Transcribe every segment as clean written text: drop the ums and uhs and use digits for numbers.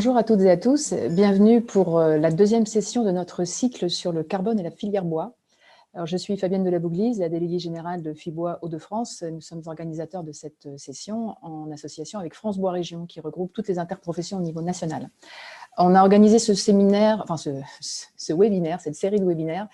Bonjour à toutes et à tous, bienvenue pour la deuxième session de notre cycle sur le carbone et la filière bois. Alors, je suis Fabienne Delabouglise, la déléguée générale de Fibois Hauts-de-France. Nous sommes organisateurs de cette session en association avec France Bois Région, qui regroupe toutes les interprofessions au niveau national. On a organisé ce séminaire, enfin ce webinaire, cette série de webinaires,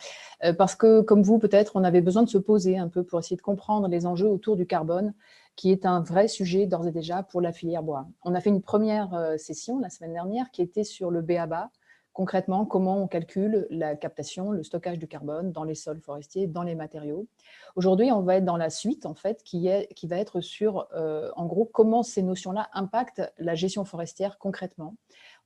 parce que, comme vous peut-être, on avait besoin de se poser un peu pour essayer de comprendre les enjeux autour du carbone, qui est un vrai sujet d'ores et déjà pour la filière bois. On a fait une première session la semaine dernière qui était sur le b.a.-ba, concrètement comment on calcule la captation, le stockage du carbone dans les sols forestiers, dans les matériaux. Aujourd'hui, on va être dans la suite, en fait, qui va être sur, en gros, comment ces notions-là impactent la gestion forestière concrètement.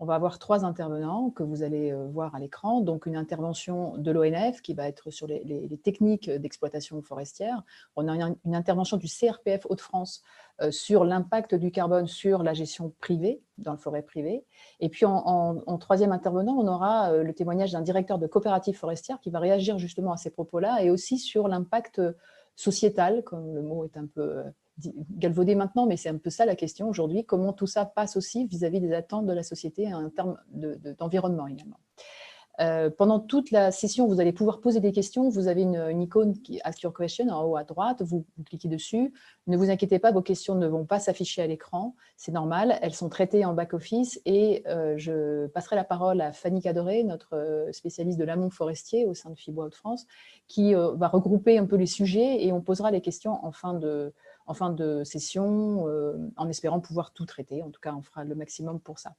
On va avoir 3 intervenants que vous allez voir à l'écran. Donc, une intervention de l'ONF qui va être sur les techniques d'exploitation forestière. On a une intervention du CRPF Hauts-de-France sur l'impact du carbone sur la gestion privée, dans le forêt privée. Et puis, en troisième intervenant, on aura le témoignage d'un directeur de coopérative forestière qui va réagir justement à ces propos-là et aussi sur l'impact sociétal, comme le mot est un peu galvaudé maintenant, mais c'est un peu ça la question aujourd'hui, comment tout ça passe aussi vis-à-vis des attentes de la société en termes d'environnement également. Pendant toute la session, vous allez pouvoir poser des questions. Vous avez une icône qui Ask Your Question en haut à droite. Vous cliquez dessus. Ne vous inquiétez pas, vos questions ne vont pas s'afficher à l'écran. C'est normal. Elles sont traitées en back-office. Et je passerai la parole à Fanny Cadoré, notre spécialiste de l'amont forestier au sein de Fibois Hauts-de-France, qui va regrouper un peu les sujets et on posera les questions en fin de session, en espérant pouvoir tout traiter. En tout cas, on fera le maximum pour ça.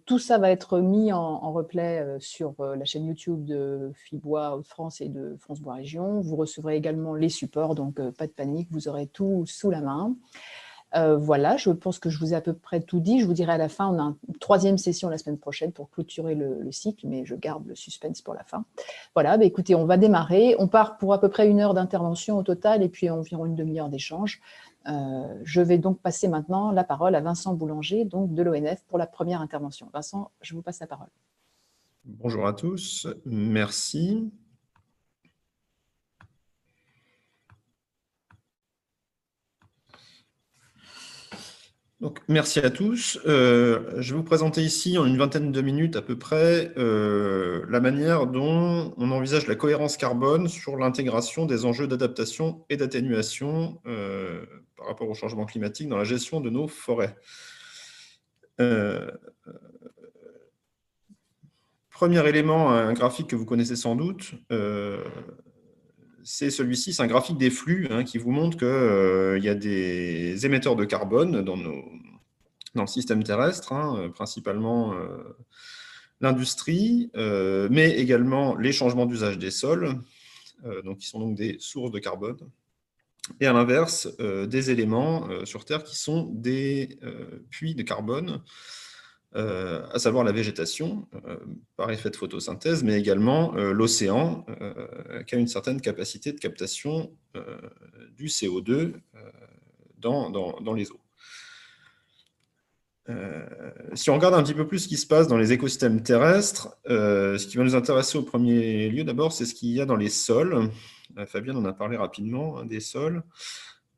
Tout ça va être mis en replay sur la chaîne YouTube de Fibois Hauts-de-France et de France Bois Région. Vous recevrez également les supports, donc pas de panique, vous aurez tout sous la main. Voilà, je pense que je vous ai à peu près tout dit. Je vous dirai à la fin, on a une troisième session la semaine prochaine pour clôturer le cycle, mais je garde le suspense pour la fin. Voilà, bah écoutez, on va démarrer. On part pour à peu près 1 heure d'intervention au total et puis environ une demi-heure d'échange. Je vais donc passer maintenant la parole à Vincent Boulanger, donc de l'ONF, pour la première intervention. Vincent, je vous passe la parole. Bonjour à tous, merci. Donc, merci à tous. Je vais vous présenter ici, en une vingtaine de minutes à peu près, la manière dont on envisage la cohérence carbone sur l'intégration des enjeux d'adaptation et d'atténuation par rapport au changement climatique dans la gestion de nos forêts. Premier élément, un graphique que vous connaissez sans doute, c'est celui-ci, c'est un graphique des flux qui vous montre qu'il y a des émetteurs de carbone dans le système terrestre, principalement l'industrie, mais également les changements d'usage des sols, qui sont donc des sources de carbone. Et à l'inverse, des éléments sur Terre qui sont des puits de carbone, à savoir la végétation, par effet de photosynthèse, mais également l'océan, qui a une certaine capacité de captation du CO2 dans les eaux. Si on regarde un petit peu plus ce qui se passe dans les écosystèmes terrestres, ce qui va nous intéresser au premier lieu d'abord, c'est ce qu'il y a dans les sols. Fabien en a parlé rapidement, des sols.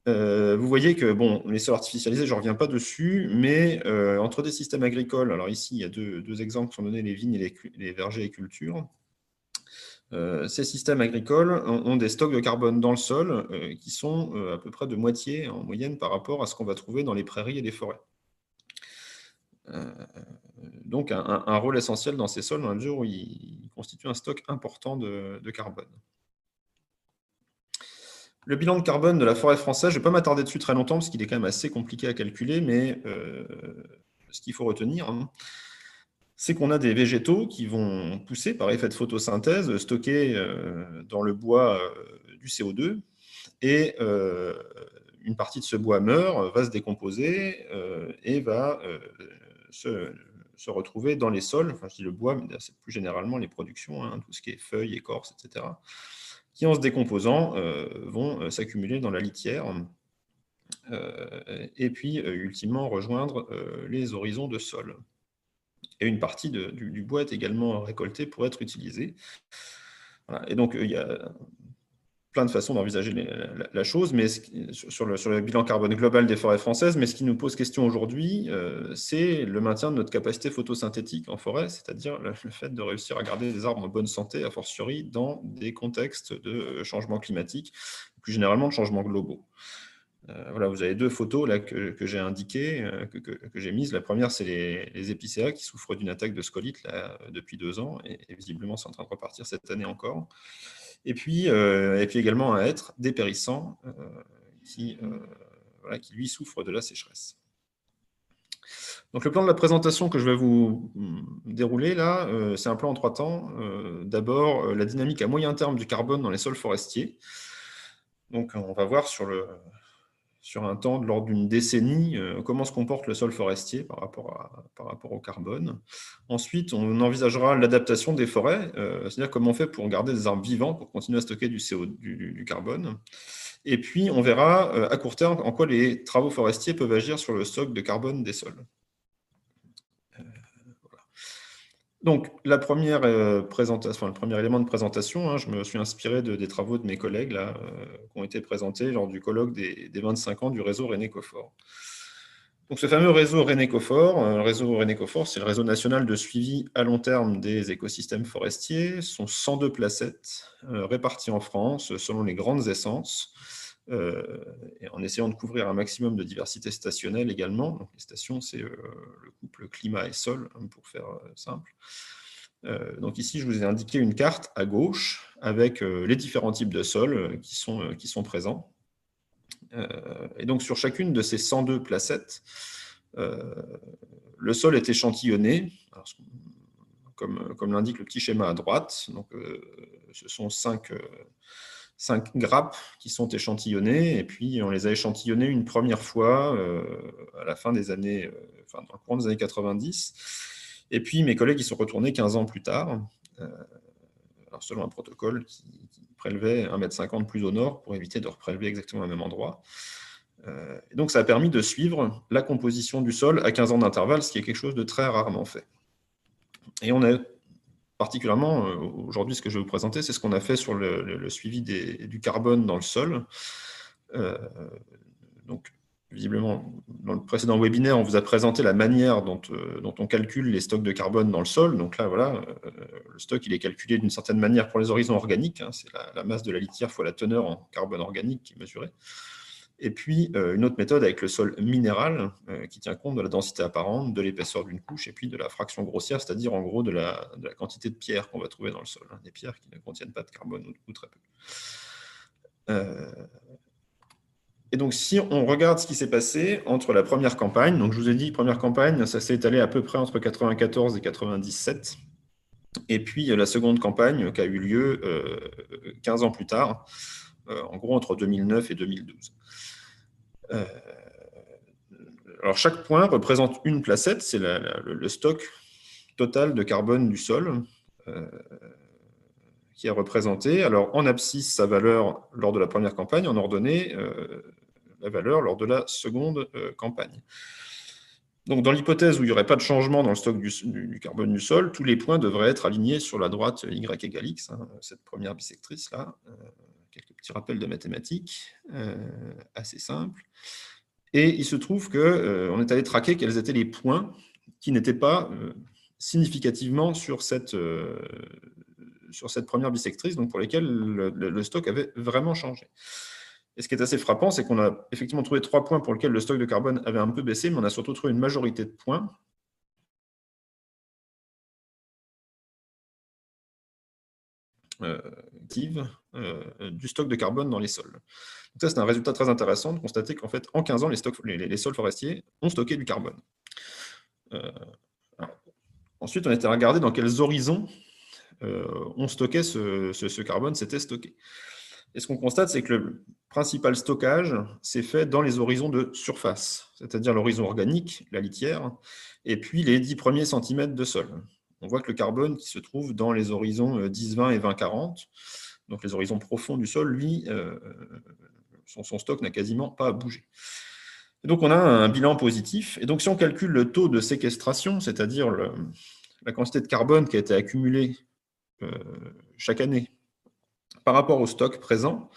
Vous voyez que les sols artificialisés, je ne reviens pas dessus, mais entre des systèmes agricoles, alors ici, il y a deux exemples qui sont donnés, les vignes et les vergers et cultures. Ces systèmes agricoles ont des stocks de carbone dans le sol qui sont à peu près de moitié en moyenne par rapport à ce qu'on va trouver dans les prairies et les forêts. Donc un rôle essentiel dans ces sols dans la mesure où ils constituent un stock important de carbone. Le bilan de carbone de la forêt française, je ne vais pas m'attarder dessus très longtemps parce qu'il est quand même assez compliqué à calculer, mais ce qu'il faut retenir, c'est qu'on a des végétaux qui vont pousser par effet de photosynthèse, stocker dans le bois du CO2, et une partie de ce bois meurt, va se décomposer et va se retrouver dans les sols, enfin je dis le bois, mais c'est plus généralement les productions, tout ce qui est feuilles, écorces, etc., qui en se décomposant vont s'accumuler dans la litière et puis ultimement rejoindre les horizons de sol. Et une partie du bois est également récoltée pour être utilisée. Voilà. Et donc il y a plein de façons d'envisager la chose, mais sur le bilan carbone global des forêts françaises, mais ce qui nous pose question aujourd'hui, c'est le maintien de notre capacité photosynthétique en forêt, c'est-à-dire le fait de réussir à garder des arbres en bonne santé, a fortiori dans des contextes de changement climatique, plus généralement de changements globaux. Voilà, vous avez deux photos là, que j'ai indiquées, que j'ai mises. La première, c'est les épicéas qui souffrent d'une attaque de scolyte là, depuis 2 ans, et visiblement, c'est en train de repartir cette année encore. Et puis également un hêtre dépérissant qui, lui, souffre de la sécheresse. Donc le plan de la présentation que je vais vous dérouler là, c'est un plan en 3 temps. D'abord, la dynamique à moyen terme du carbone dans les sols forestiers. Donc on va voir sur un temps de l'ordre d'une décennie, comment se comporte le sol forestier par rapport au carbone. Ensuite, on envisagera l'adaptation des forêts, c'est-à-dire comment on fait pour garder des arbres vivants, pour continuer à stocker du carbone. Et puis, on verra à court terme en quoi les travaux forestiers peuvent agir sur le stock de carbone des sols. Voilà. Donc, la première présentation, le premier élément de présentation, hein, je me suis inspiré des travaux de mes collègues là, qui ont été présentés lors du colloque des 25 ans du réseau Rénécofor. Donc, ce fameux réseau Rénécofor, c'est le réseau national de suivi à long terme des écosystèmes forestiers. Ce sont 102 placettes réparties en France selon les grandes essences, et en essayant de couvrir un maximum de diversité stationnelle également. Donc, les stations, c'est le couple climat et sol, hein, pour faire simple. Donc ici, je vous ai indiqué une carte à gauche avec les différents types de sols qui sont présents. Et donc, sur chacune de ces 102 placettes, le sol est échantillonné, alors, comme l'indique le petit schéma à droite. Donc, ce sont 5 grappes qui sont échantillonnées, et puis on les a échantillonnées une première fois à la fin des années, dans le courant des années 90. Et puis mes collègues y sont retournés 15 ans plus tard, alors selon un protocole qui prélevait 1,50 m plus au nord pour éviter de reprélever exactement au même endroit. Et donc ça a permis de suivre la composition du sol à 15 ans d'intervalle, ce qui est quelque chose de très rarement fait. Et on a particulièrement, aujourd'hui, ce que je vais vous présenter, c'est ce qu'on a fait sur le suivi du carbone dans le sol. Donc, visiblement, dans le précédent webinaire, on vous a présenté la manière dont on calcule les stocks de carbone dans le sol. Donc là, voilà, le stock, il est calculé d'une certaine manière pour les horizons organiques, hein, c'est la masse de la litière fois la teneur en carbone organique qui est mesurée. Et puis, une autre méthode avec le sol minéral, qui tient compte de la densité apparente, de l'épaisseur d'une couche, et puis de la fraction grossière, c'est-à-dire en gros de la quantité de pierres qu'on va trouver dans le sol, hein, des pierres qui ne contiennent pas de carbone ou très peu. Et donc, si on regarde ce qui s'est passé entre la première campagne, donc je vous ai dit, première campagne, ça s'est étalé à peu près entre 94 et 97, et puis la seconde campagne qui a eu lieu 15 ans plus tard, en gros entre 2009 et 2012. Alors, chaque point représente une placette, c'est le stock total de carbone du sol qui est représenté. Alors, en abscisse, sa valeur lors de la première campagne, en ordonnée, la valeur lors de la seconde campagne. Donc, dans l'hypothèse où il n'y aurait pas de changement dans le stock du carbone du sol, tous les points devraient être alignés sur la droite Y égale X, hein, cette première bisectrice-là. Quelques petits rappels de mathématiques, assez simples. Et il se trouve qu'on est allé traquer quels étaient les points qui n'étaient pas significativement sur cette première bisectrice, donc pour lesquels le stock avait vraiment changé. Et ce qui est assez frappant, c'est qu'on a effectivement trouvé 3 points pour lesquels le stock de carbone avait un peu baissé, mais on a surtout trouvé une majorité de points du stock de carbone dans les sols. Donc ça, c'est un résultat très intéressant de constater qu'en fait, en 15 ans, les sols forestiers ont stocké du carbone. Ensuite, on était regardé dans quels horizons on stockait ce carbone, s'était stocké. Et ce qu'on constate, c'est que le principal stockage s'est fait dans les horizons de surface, c'est-à-dire l'horizon organique, la litière, et puis les 10 premiers centimètres de sol. On voit que le carbone qui se trouve dans les horizons 10-20 et 20-40, donc les horizons profonds du sol, lui, son stock n'a quasiment pas bougé. Et donc on a un bilan positif. Et donc si on calcule le taux de séquestration, c'est-à-dire la quantité de carbone qui a été accumulée chaque année Par rapport au stock présent,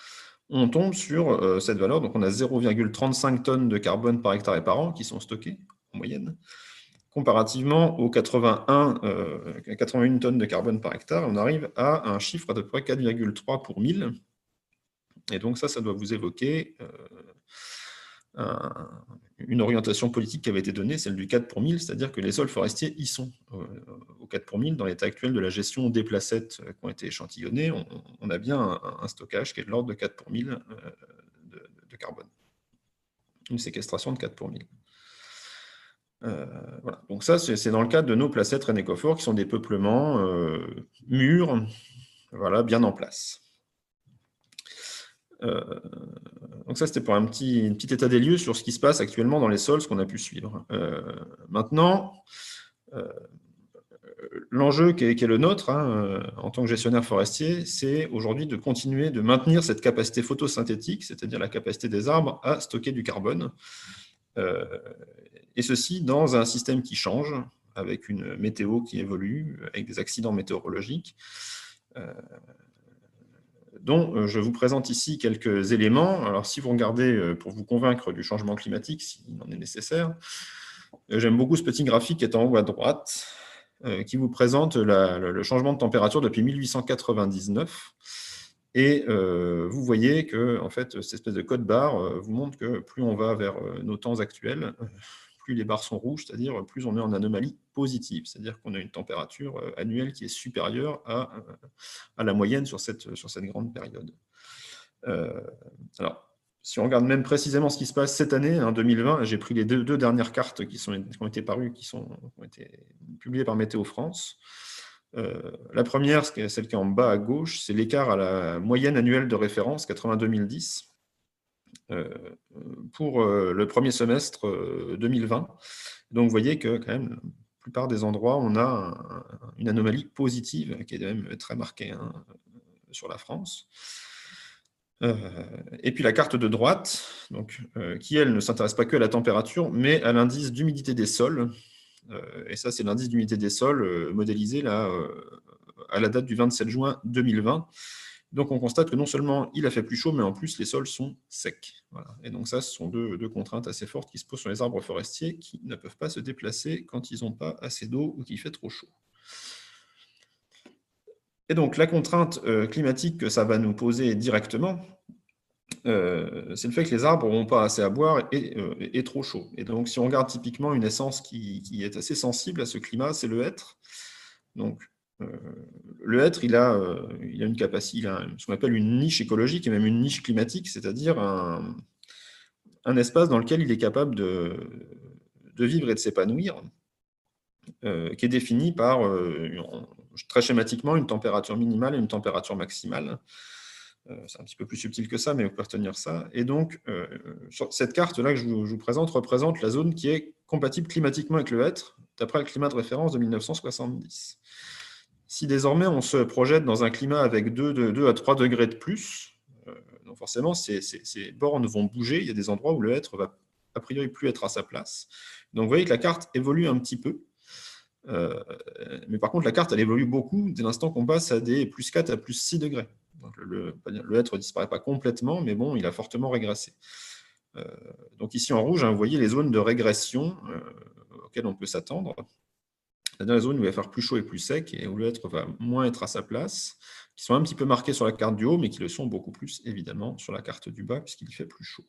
on tombe sur cette valeur, donc on a 0,35 tonnes de carbone par hectare et par an qui sont stockées en moyenne, comparativement aux 81 tonnes de carbone par hectare, on arrive à un chiffre à peu près 4,3 pour 1000. Et donc ça doit vous évoquer une orientation politique qui avait été donnée, celle du 4 pour 1000, c'est-à-dire que les sols forestiers y sont. Au 4 pour 1000, dans l'état actuel de la gestion des placettes qui ont été échantillonnées, on a bien un stockage qui est de l'ordre de 4 pour 1000 de carbone. Une séquestration de 4 pour 1000. Voilà. Donc ça, c'est dans le cadre de nos placettes Renécofor, qui sont des peuplements mûrs, voilà, bien en place. Donc ça, c'était pour un petit état des lieux sur ce qui se passe actuellement dans les sols, ce qu'on a pu suivre. Maintenant, l'enjeu qui est le nôtre, en tant que gestionnaire forestier, c'est aujourd'hui de continuer de maintenir cette capacité photosynthétique, c'est-à-dire la capacité des arbres à stocker du carbone, et ceci dans un système qui change, avec une météo qui évolue, avec des accidents météorologiques, dont je vous présente ici quelques éléments. Alors, si vous regardez pour vous convaincre du changement climatique, s'il en est nécessaire, j'aime beaucoup ce petit graphique qui est en haut à droite, qui vous présente le changement de température depuis 1899. Et vous voyez que en fait, cette espèce de code barre vous montre que plus on va vers nos temps actuels, plus les barres sont rouges, c'est-à-dire plus on est en anomalie positive, c'est-à-dire qu'on a une température annuelle qui est supérieure à la moyenne sur cette grande période. Alors, si on regarde même précisément ce qui se passe cette année, en 2020, j'ai pris les deux dernières cartes qui ont été parues, qui ont été publiées par Météo France. La première, celle qui est en bas à gauche, c'est l'écart à la moyenne annuelle de référence 80-2010 pour le premier semestre 2020. Donc, vous voyez que quand même, la plupart des endroits, on a une anomalie positive qui est même très marquée sur la France. Et puis la carte de droite, donc, qui, elle, ne s'intéresse pas que à la température, mais à l'indice d'humidité des sols. Et ça, c'est l'indice d'humidité des sols modélisé là, à la date du 27 juin 2020. Donc, on constate que non seulement il a fait plus chaud, mais en plus, les sols sont secs. Voilà. Et donc, ça, ce sont deux contraintes assez fortes qui se posent sur les arbres forestiers qui ne peuvent pas se déplacer quand ils n'ont pas assez d'eau ou qu'il fait trop chaud. Et donc, la contrainte climatique que ça va nous poser directement, c'est le fait que les arbres n'auront pas assez à boire et trop chaud. Et donc, si on regarde typiquement une essence qui est assez sensible à ce climat, c'est le hêtre. Donc, le hêtre, il a une capacité, il a ce qu'on appelle une niche écologique et même une niche climatique, c'est-à-dire un espace dans lequel il est capable de vivre et de s'épanouir, qui est défini par, très schématiquement, une température minimale et une température maximale. C'est un petit peu plus subtil que ça, mais vous pouvez retenir ça. Et donc, cette carte-là que je vous présente représente la zone qui est compatible climatiquement avec le hêtre, d'après le climat de référence de 1970. Si désormais on se projette dans un climat avec 2 à 3 degrés de plus, donc forcément, ces bornes vont bouger. Il y a des endroits où le hêtre va a priori plus être à sa place. Donc, vous voyez que la carte évolue un petit peu. Mais par contre, la carte, elle évolue beaucoup dès l'instant qu'on passe à des plus 4 à plus 6 degrés. Donc, le hêtre ne disparaît pas complètement, mais bon, il a fortement régressé. Donc ici, en rouge, vous voyez les zones de régression auxquelles on peut s'attendre. C'est-à-dire les zones où il va faire plus chaud et plus sec, et où le hêtre va moins être à sa place, qui sont un petit peu marquées sur la carte du haut, mais qui le sont beaucoup plus, évidemment, sur la carte du bas, puisqu'il fait plus chaud.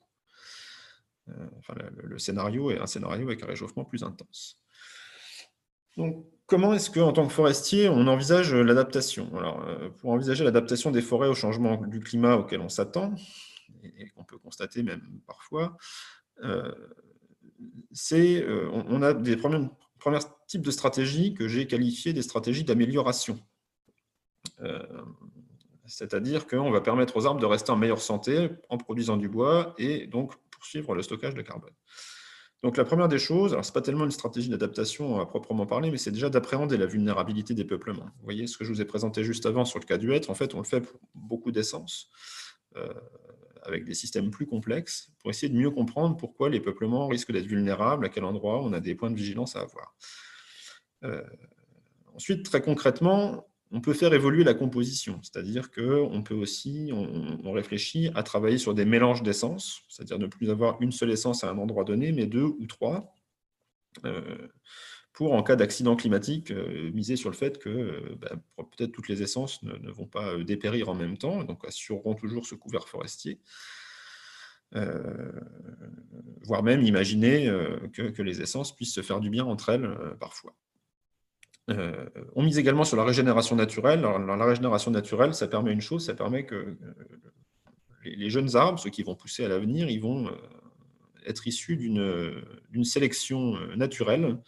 Enfin, le scénario est un scénario avec un réchauffement plus intense. Donc, comment est-ce qu'en tant que forestier, on envisage l'adaptation? Alors, pour envisager l'adaptation des forêts au changement du climat auquel on s'attend, et qu'on peut constater même parfois, on a des premiers types de stratégies que j'ai qualifiées des stratégies d'amélioration. C'est-à-dire qu'on va permettre aux arbres de rester en meilleure santé en produisant du bois et donc poursuivre le stockage de carbone. Donc la première des choses, alors ce n'est pas tellement une stratégie d'adaptation à proprement parler, mais c'est déjà d'appréhender la vulnérabilité des peuplements. Vous voyez ce que je vous ai présenté juste avant sur le cas du hêtre, en fait on le fait pour beaucoup d'essences, avec des systèmes plus complexes, pour essayer de mieux comprendre pourquoi les peuplements risquent d'être vulnérables, à quel endroit on a des points de vigilance à avoir. Ensuite, très concrètement, on peut faire évoluer la composition, c'est-à-dire qu'on peut aussi, on réfléchit à travailler sur des mélanges d'essences, c'est-à-dire ne plus avoir une seule essence à un endroit donné, mais 2 ou 3, pour, en cas d'accident climatique, miser sur le fait que peut-être toutes les essences ne vont pas dépérir en même temps, donc assureront toujours ce couvert forestier. Voire même imaginer que les essences puissent se faire du bien entre elles parfois. On mise également sur la régénération naturelle. Alors, la régénération naturelle, ça permet une chose, ça permet que les jeunes arbres, ceux qui vont pousser à l'avenir, ils vont être issus d'une sélection naturelle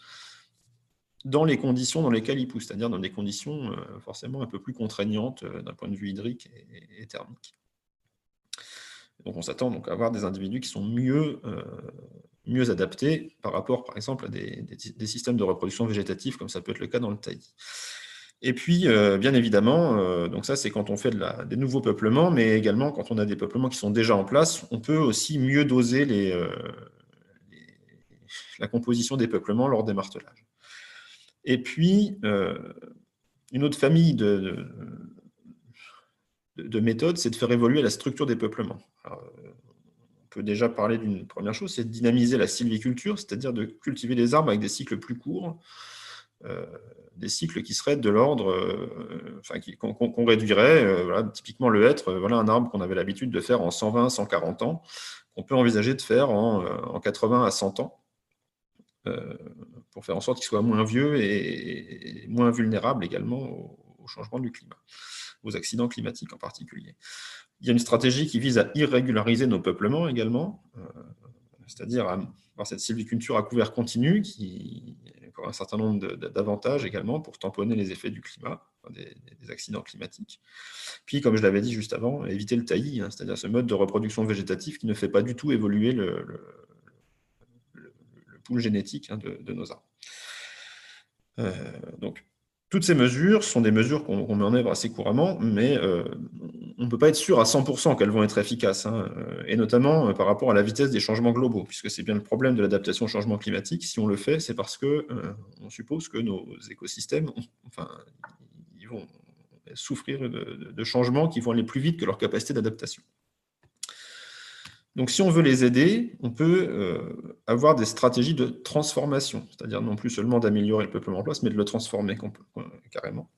dans les conditions dans lesquelles ils poussent, c'est-à-dire dans des conditions forcément un peu plus contraignantes d'un point de vue hydrique et thermique. Donc on s'attend donc à avoir des individus qui sont mieux adaptés par rapport, par exemple, à des systèmes de reproduction végétative, comme ça peut être le cas dans le taillis. Et puis, bien évidemment, donc ça c'est quand on fait des nouveaux peuplements, mais également quand on a des peuplements qui sont déjà en place, on peut aussi mieux doser la composition des peuplements lors des martelages. Et puis, une autre famille de méthodes, c'est de faire évoluer la structure des peuplements. Alors, on peut déjà parler d'une première chose, c'est de dynamiser la sylviculture, c'est-à-dire de cultiver des arbres avec des cycles plus courts, des cycles qui seraient de l'ordre, qu'on réduirait, voilà, typiquement le hêtre, voilà un arbre qu'on avait l'habitude de faire en 120, 140 ans, qu'on peut envisager de faire en 80 à 100 ans, pour faire en sorte qu'il soit moins vieux et moins vulnérable également au changement du climat, aux accidents climatiques en particulier. Il y a une stratégie qui vise à irrégulariser nos peuplements également, c'est-à-dire à avoir cette sylviculture à couvert continu qui a un certain nombre d'avantages également pour tamponner les effets du climat, des accidents climatiques. Puis, comme je l'avais dit juste avant, éviter le taillis, c'est-à-dire ce mode de reproduction végétative qui ne fait pas du tout évoluer le pool génétique de nos arbres. Donc, toutes ces mesures sont des mesures qu'on met en œuvre assez couramment, mais on ne peut pas être sûr à 100% qu'elles vont être efficaces, et notamment par rapport à la vitesse des changements globaux, puisque c'est bien le problème de l'adaptation au changement climatique. Si on le fait, c'est parce qu'on suppose que nos écosystèmes, ils vont souffrir de changements qui vont aller plus vite que leur capacité d'adaptation. Donc, si on veut les aider, on peut avoir des stratégies de transformation, c'est-à-dire non plus seulement d'améliorer le peuplement en place, mais de le transformer carrément.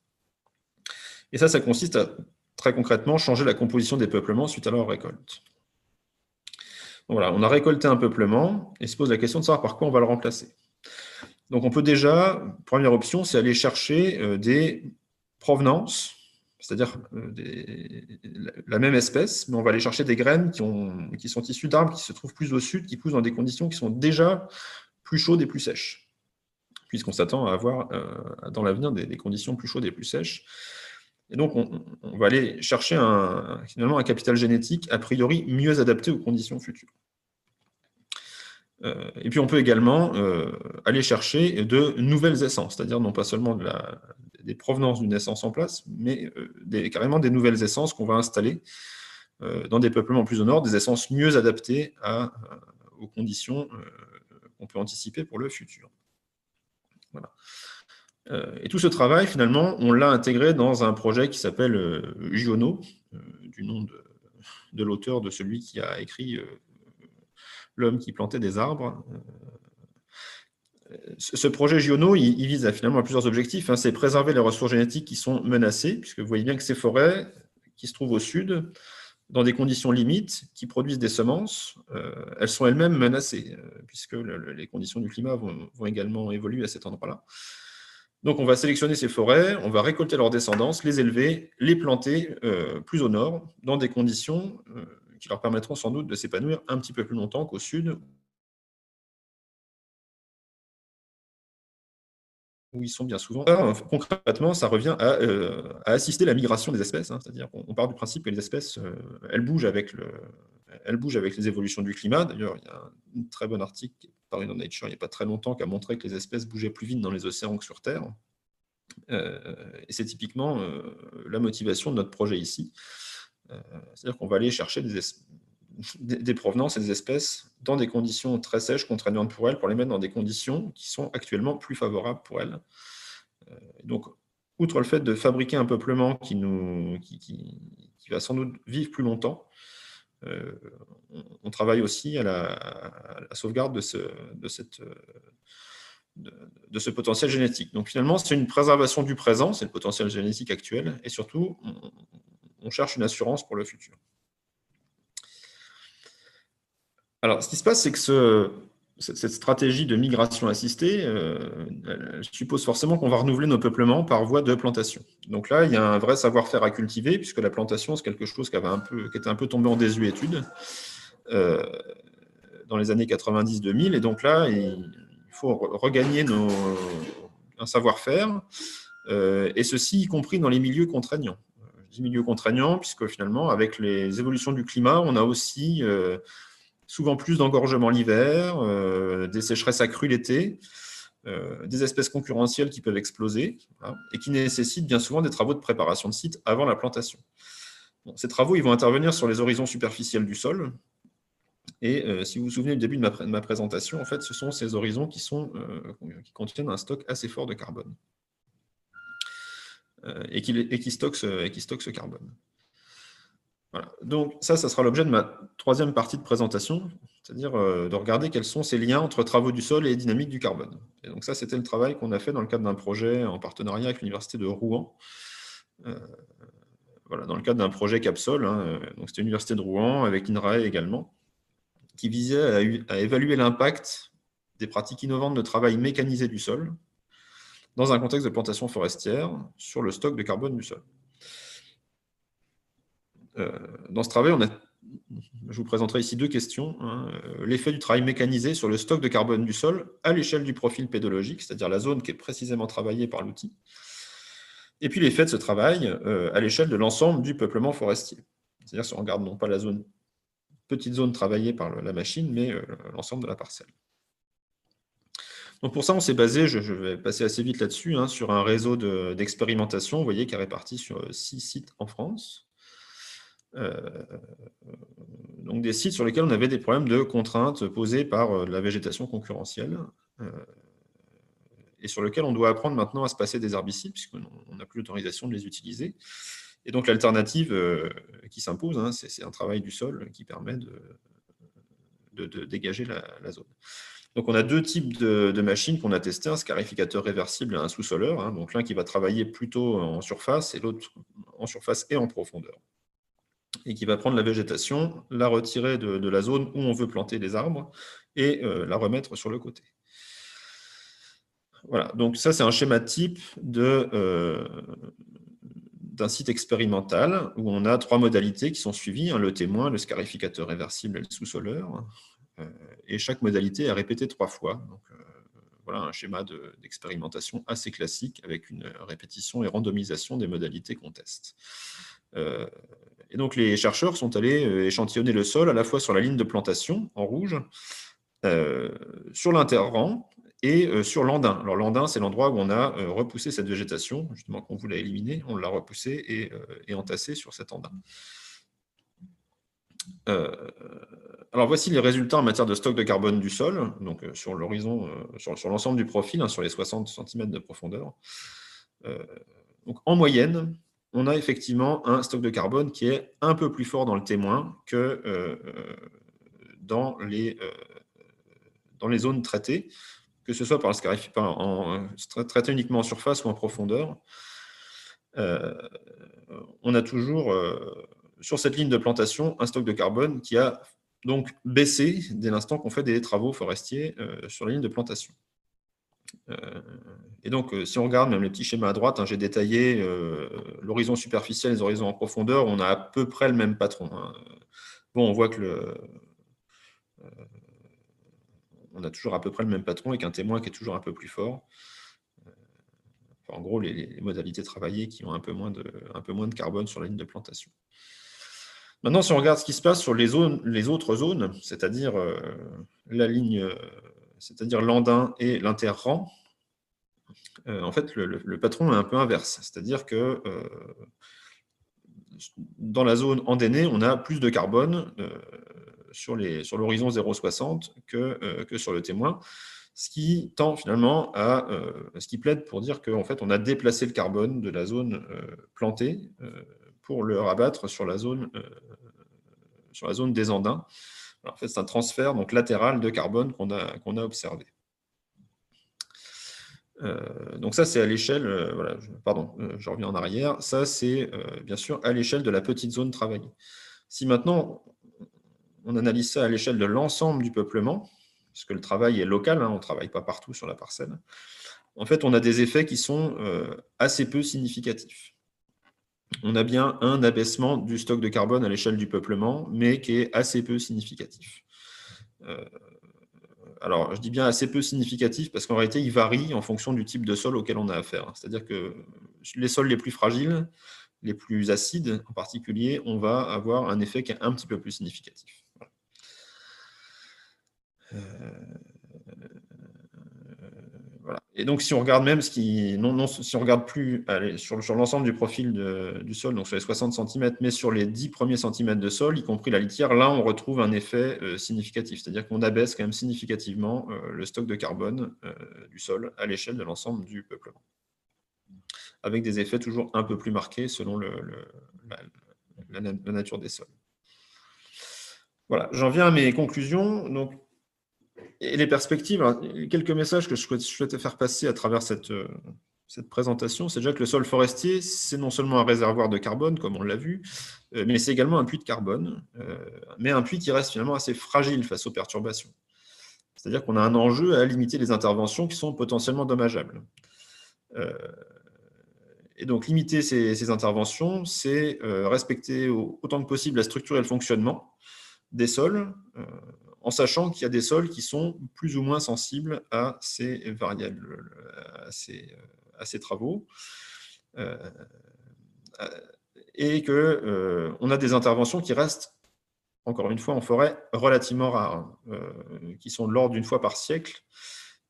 Et ça consiste à, très concrètement, changer la composition des peuplements suite à leur récolte. Donc voilà, on a récolté un peuplement, et se pose la question de savoir par quoi on va le remplacer. Donc on peut déjà, première option, c'est aller chercher des provenances, c'est-à-dire la même espèce, mais on va aller chercher des graines qui sont issues d'arbres qui se trouvent plus au sud, qui poussent dans des conditions qui sont déjà plus chaudes et plus sèches, puisqu'on s'attend à avoir dans l'avenir des conditions plus chaudes et plus sèches. Et donc, on va aller chercher finalement un capital génétique a priori mieux adapté aux conditions futures. Et puis, on peut également aller chercher de nouvelles essences, c'est-à-dire non pas seulement des provenances d'une essence en place, mais carrément des nouvelles essences qu'on va installer dans des peuplements plus au nord, des essences mieux adaptées aux conditions qu'on peut anticiper pour le futur. Voilà. Et tout ce travail, finalement, on l'a intégré dans un projet qui s'appelle Giono, du nom de l'auteur de celui qui a écrit L'homme qui plantait des arbres. Ce projet Giono, il vise finalement à plusieurs objectifs. C'est préserver les ressources génétiques qui sont menacées, puisque vous voyez bien que ces forêts qui se trouvent au sud, dans des conditions limites, qui produisent des semences, elles sont elles-mêmes menacées, puisque les conditions du climat vont également évoluer à cet endroit-là. Donc, on va sélectionner ces forêts, on va récolter leur descendance, les élever, les planter plus au nord, dans des conditions qui leur permettront sans doute de s'épanouir un petit peu plus longtemps qu'au sud, où ils sont bien souvent. Concrètement, ça revient à assister la migration des espèces, c'est-à-dire qu'on part du principe que les espèces, elles bougent avec les évolutions du climat. D'ailleurs, il y a un très bon article paru dans Nature il n'y a pas très longtemps qui a montré que les espèces bougeaient plus vite dans les océans que sur Terre. Et c'est typiquement la motivation de notre projet ici. C'est-à-dire qu'on va aller chercher des provenances et des espèces dans des conditions très sèches, contraignantes pour elles, pour les mettre dans des conditions qui sont actuellement plus favorables pour elles. Donc, outre le fait de fabriquer un peuplement qui va sans doute vivre plus longtemps, on travaille aussi à la sauvegarde de ce potentiel génétique. Donc finalement, c'est une préservation du présent, c'est le potentiel génétique actuel, et surtout, on cherche une assurance pour le futur. Alors, ce qui se passe, c'est que cette stratégie de migration assistée elle suppose forcément qu'on va renouveler nos peuplements par voie de plantation. Donc là, il y a un vrai savoir-faire à cultiver, puisque la plantation, c'est quelque chose qui était un peu tombé en désuétude dans les années 90-2000. Et donc là, il faut regagner un savoir-faire, et ceci y compris dans les milieux contraignants. Je dis milieux contraignants, puisque finalement, avec les évolutions du climat, on a aussi souvent plus d'engorgements l'hiver, des sécheresses accrues l'été, des espèces concurrentielles qui peuvent exploser, voilà, et qui nécessitent bien souvent des travaux de préparation de site avant la plantation. Bon, ces travaux ils vont intervenir sur les horizons superficiels du sol, et si vous vous souvenez du début de ma présentation, en fait, ce sont ces horizons qui contiennent un stock assez fort de carbone, et qui stockent ce carbone. Voilà. Donc ça sera l'objet de ma troisième partie de présentation, c'est-à-dire de regarder quels sont ces liens entre travaux du sol et dynamique du carbone. Et donc ça, c'était le travail qu'on a fait dans le cadre d'un projet en partenariat avec l'Université de Rouen, voilà, dans le cadre d'un projet Capsol, hein, donc c'était l'Université de Rouen, avec l'INRAE également, qui visait à évaluer l'impact des pratiques innovantes de travail mécanisé du sol dans un contexte de plantation forestière sur le stock de carbone du sol. Dans ce travail, je vous présenterai ici deux questions. Hein. L'effet du travail mécanisé sur le stock de carbone du sol à l'échelle du profil pédologique, c'est-à-dire la zone qui est précisément travaillée par l'outil. Et puis l'effet de ce travail à l'échelle de l'ensemble du peuplement forestier. C'est-à-dire si on regarde non pas la petite zone travaillée par la machine, mais l'ensemble de la parcelle. Donc pour ça, on s'est basé, je vais passer assez vite là-dessus, hein, sur un réseau d'expérimentation, vous voyez, qui est réparti sur 6 sites en France. Donc des sites sur lesquels on avait des problèmes de contraintes posées par la végétation concurrentielle, et sur lesquels on doit apprendre maintenant à se passer des herbicides, puisqu'on n'a plus l'autorisation de les utiliser. Et donc l'alternative qui s'impose, hein, c'est un travail du sol qui permet de dégager la zone. Donc on a deux types de machines qu'on a testées, un scarificateur réversible et un sous-soleur, hein, donc l'un qui va travailler plutôt en surface et l'autre en surface et en profondeur, et qui va prendre la végétation, la retirer de la zone où on veut planter des arbres et la remettre sur le côté. Voilà, donc ça c'est un schéma type d'un site expérimental où on a 3 modalités qui sont suivies, hein, le témoin, le scarificateur réversible et le sous-soleur. Et chaque modalité est répétée 3 fois. Donc, voilà un schéma d'expérimentation assez classique avec une répétition et randomisation des modalités qu'on teste. Et donc les chercheurs sont allés échantillonner le sol à la fois sur la ligne de plantation en rouge, sur l'interrang et sur l'andin. Alors l'andin, c'est l'endroit où on a repoussé cette végétation, justement qu'on voulait éliminer, on l'a repoussée et entassée sur cet andin. Alors voici les résultats en matière de stock de carbone du sol, donc sur l'horizon, sur l'ensemble du profil, hein, sur les 60 cm de profondeur. Donc en moyenne, on a effectivement un stock de carbone qui est un peu plus fort dans le témoin que dans les zones traitées, que ce soit par le scarificateur traité uniquement en surface ou en profondeur. On a toujours, sur cette ligne de plantation, un stock de carbone qui a donc baissé dès l'instant qu'on fait des travaux forestiers sur la ligne de plantation. Et donc, si on regarde même les petits schémas à droite, hein, j'ai détaillé l'horizon superficiel et les horizons en profondeur, on a à peu près le même patron. Hein. Bon, on voit que on a toujours à peu près le même patron avec un témoin qui est toujours un peu plus fort. Enfin, en gros, les modalités travaillées qui ont un peu moins de carbone sur la ligne de plantation. Maintenant, si on regarde ce qui se passe sur les autres zones, c'est-à-dire c'est-à-dire l'andin et l'interrang, en fait, le patron est un peu inverse. C'est-à-dire que dans la zone andinée, on a plus de carbone sur l'horizon 0,60 que sur le témoin. ce qui tend finalement à ce qui plaide pour dire qu'en fait, on a déplacé le carbone de la zone plantée pour le rabattre sur la zone des Andins. Alors, en fait, c'est un transfert donc, latéral de carbone qu'on a observé. Donc ça, c'est à l'échelle, voilà, je reviens en arrière, ça c'est bien sûr à l'échelle de la petite zone travaillée. Si maintenant, on analyse ça à l'échelle de l'ensemble du peuplement, parce que le travail est local, hein, on ne travaille pas partout sur la parcelle, en fait, on a des effets qui sont assez peu significatifs. On a bien un abaissement du stock de carbone à l'échelle du peuplement, mais qui est assez peu significatif. Alors, je dis bien assez peu significatif parce qu'en réalité, il varie en fonction du type de sol auquel on a affaire. C'est-à-dire que les sols les plus fragiles, les plus acides en particulier, on va avoir un effet qui est un petit peu plus significatif. Voilà. Et donc, si on regarde même si on regarde plus sur l'ensemble du profil du sol, donc sur les 60 cm, mais sur les 10 premiers centimètres de sol, y compris la litière, là, on retrouve un effet significatif. C'est-à-dire qu'on abaisse quand même significativement le stock de carbone du sol à l'échelle de l'ensemble du peuplement, avec des effets toujours un peu plus marqués selon la nature des sols. Voilà, j'en viens à mes conclusions. Donc, et les perspectives, alors, quelques messages que je souhaitais faire passer à travers cette présentation, c'est déjà que le sol forestier, c'est non seulement un réservoir de carbone, comme on l'a vu, mais c'est également un puits de carbone, mais un puits qui reste finalement assez fragile face aux perturbations. C'est-à-dire qu'on a un enjeu à limiter les interventions qui sont potentiellement dommageables. Et donc, limiter ces interventions, c'est respecter autant que possible la structure et le fonctionnement des sols, en sachant qu'il y a des sols qui sont plus ou moins sensibles à ces variables, à ces travaux, et qu'on a des interventions qui restent, encore une fois, en forêt, relativement rares, qui sont de l'ordre d'une fois par siècle,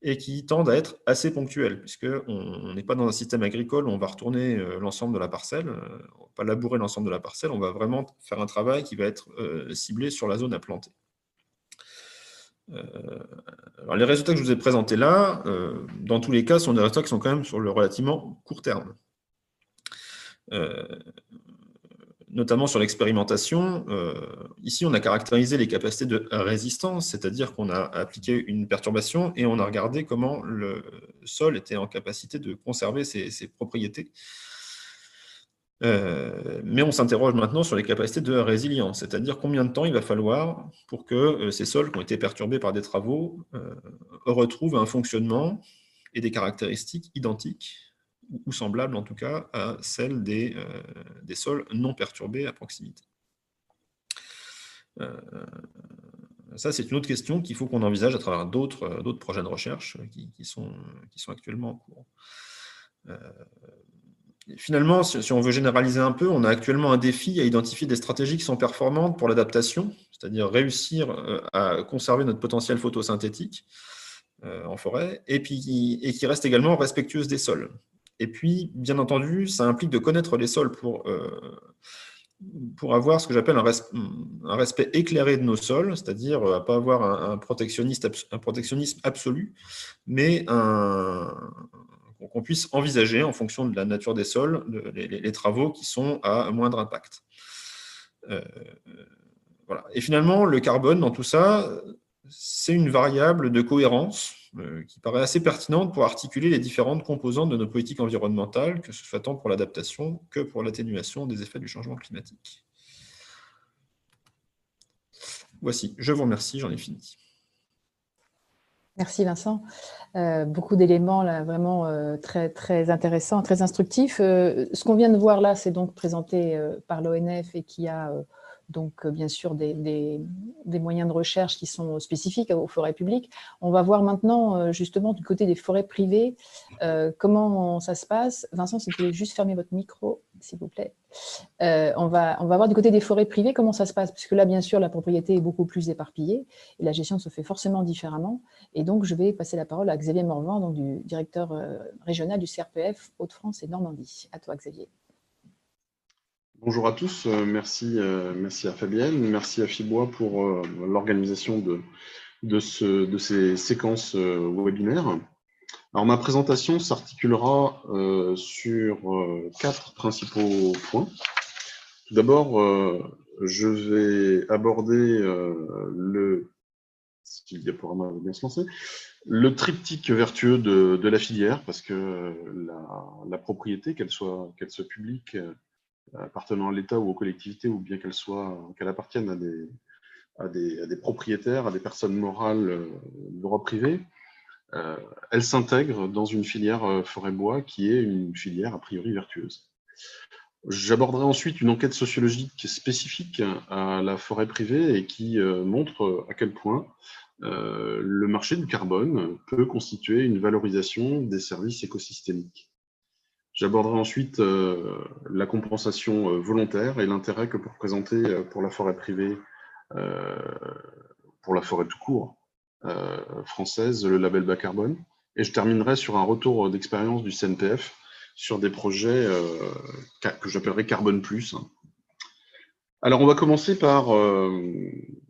et qui tendent à être assez ponctuelles, puisqu'on n'est pas dans un système agricole où on va retourner l'ensemble de la parcelle, on ne va pas labourer l'ensemble de la parcelle, on va vraiment faire un travail qui va être ciblé sur la zone à planter. Alors les résultats que je vous ai présentés là, dans tous les cas, sont des résultats qui sont quand même sur le relativement court terme. Notamment sur l'expérimentation, ici on a caractérisé les capacités de résistance, c'est-à-dire qu'on a appliqué une perturbation et on a regardé comment le sol était en capacité de conserver ses propriétés. Mais on s'interroge maintenant sur les capacités de résilience, c'est-à-dire combien de temps il va falloir pour que ces sols qui ont été perturbés par des travaux retrouvent un fonctionnement et des caractéristiques identiques, ou semblables en tout cas, à celles des sols non perturbés à proximité. Ça, c'est une autre question qu'il faut qu'on envisage à travers d'autres projets de recherche qui sont actuellement en cours. Finalement, si on veut généraliser un peu, on a actuellement un défi à identifier des stratégies qui sont performantes pour l'adaptation, c'est-à-dire réussir à conserver notre potentiel photosyntétique en forêt, et qui restent également respectueuses des sols. Et puis, bien entendu, ça implique de connaître les sols pour avoir ce que j'appelle un respect éclairé de nos sols, c'est-à-dire ne pas avoir un protectionnisme absolu, mais qu'on puisse envisager, en fonction de la nature des sols, les travaux qui sont à moindre impact. Voilà. Et finalement, le carbone, dans tout ça, c'est une variable de cohérence qui paraît assez pertinente pour articuler les différentes composantes de nos politiques environnementales, que ce soit tant pour l'adaptation que pour l'atténuation des effets du changement climatique. Voici, je vous remercie, j'en ai fini. Merci Vincent. Beaucoup d'éléments là, vraiment très, très intéressants, très instructifs. Ce qu'on vient de voir là, c'est donc présenté par l'ONF et qui a donc bien sûr des moyens de recherche qui sont spécifiques aux forêts publiques. On va voir maintenant justement du côté des forêts privées comment ça se passe. Vincent, si vous pouvez juste fermer votre micro, s'il vous plaît. On va voir du côté des forêts privées comment ça se passe, puisque là, bien sûr, la propriété est beaucoup plus éparpillée et la gestion se fait forcément différemment. Et donc, je vais passer la parole à Xavier Morvan, donc du directeur régional du CRPF Hauts-de-France et Normandie. À toi, Xavier. Bonjour à tous, merci à Fabienne, merci à Fibois pour l'organisation de de ces séquences webinaires. Alors, ma présentation s'articulera sur 4 principaux points. Tout d'abord, je vais aborder si le diaporama va bien se lancer, le triptyque vertueux de la filière, parce que la propriété, qu'elle soit publique, appartenant à l'État ou aux collectivités, ou bien qu'elle appartienne à des propriétaires, à des personnes morales de droit privé, elle s'intègre dans une filière forêt-bois qui est une filière a priori vertueuse. J'aborderai ensuite une enquête sociologique spécifique à la forêt privée et qui montre à quel point le marché du carbone peut constituer une valorisation des services écosystémiques. J'aborderai ensuite la compensation volontaire et l'intérêt que peut représenter pour la forêt privée, pour la forêt tout court française, le label bas carbone. Et je terminerai sur un retour d'expérience du CNPF sur des projets que j'appellerai Carbone Plus. Alors, on va commencer par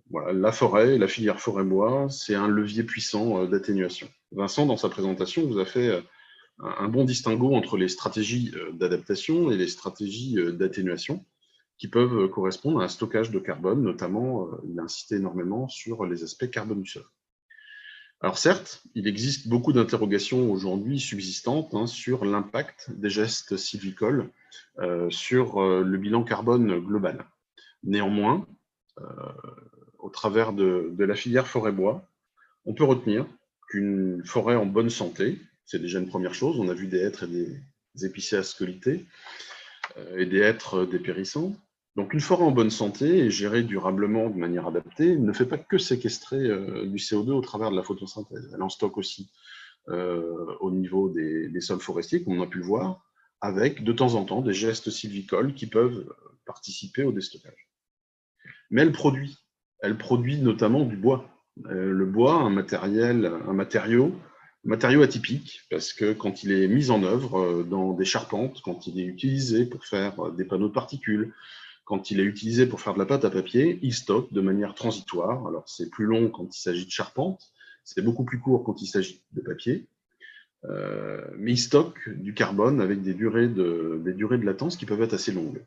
voilà, la forêt, la filière forêt-bois. C'est un levier puissant d'atténuation. Vincent, dans sa présentation, vous a fait un bon distinguo entre les stratégies d'adaptation et les stratégies d'atténuation qui peuvent correspondre à un stockage de carbone, notamment, il a insisté énormément sur les aspects carbone du sol. Alors certes, il existe beaucoup d'interrogations aujourd'hui subsistantes sur l'impact des gestes sylvicoles sur le bilan carbone global. Néanmoins, au travers de la filière forêt-bois, on peut retenir qu'une forêt en bonne santé, c'est déjà une première chose, on a vu des hêtres et des épicéas scolytés et des hêtres dépérissants. Donc une forêt en bonne santé et gérée durablement de manière adaptée ne fait pas que séquestrer du CO2 au travers de la photosynthèse. Elle en stocke aussi au niveau des sols forestiers, comme on a pu le voir, avec de temps en temps des gestes sylvicoles qui peuvent participer au déstockage. Mais elle produit notamment du bois. Le bois, un matériau atypique, parce que quand il est mis en œuvre dans des charpentes, quand il est utilisé pour faire des panneaux de particules, quand il est utilisé pour faire de la pâte à papier, il stocke de manière transitoire. Alors, c'est plus long quand il s'agit de charpente, c'est beaucoup plus court quand il s'agit de papier, mais il stocke du carbone avec des durées de latence qui peuvent être assez longues.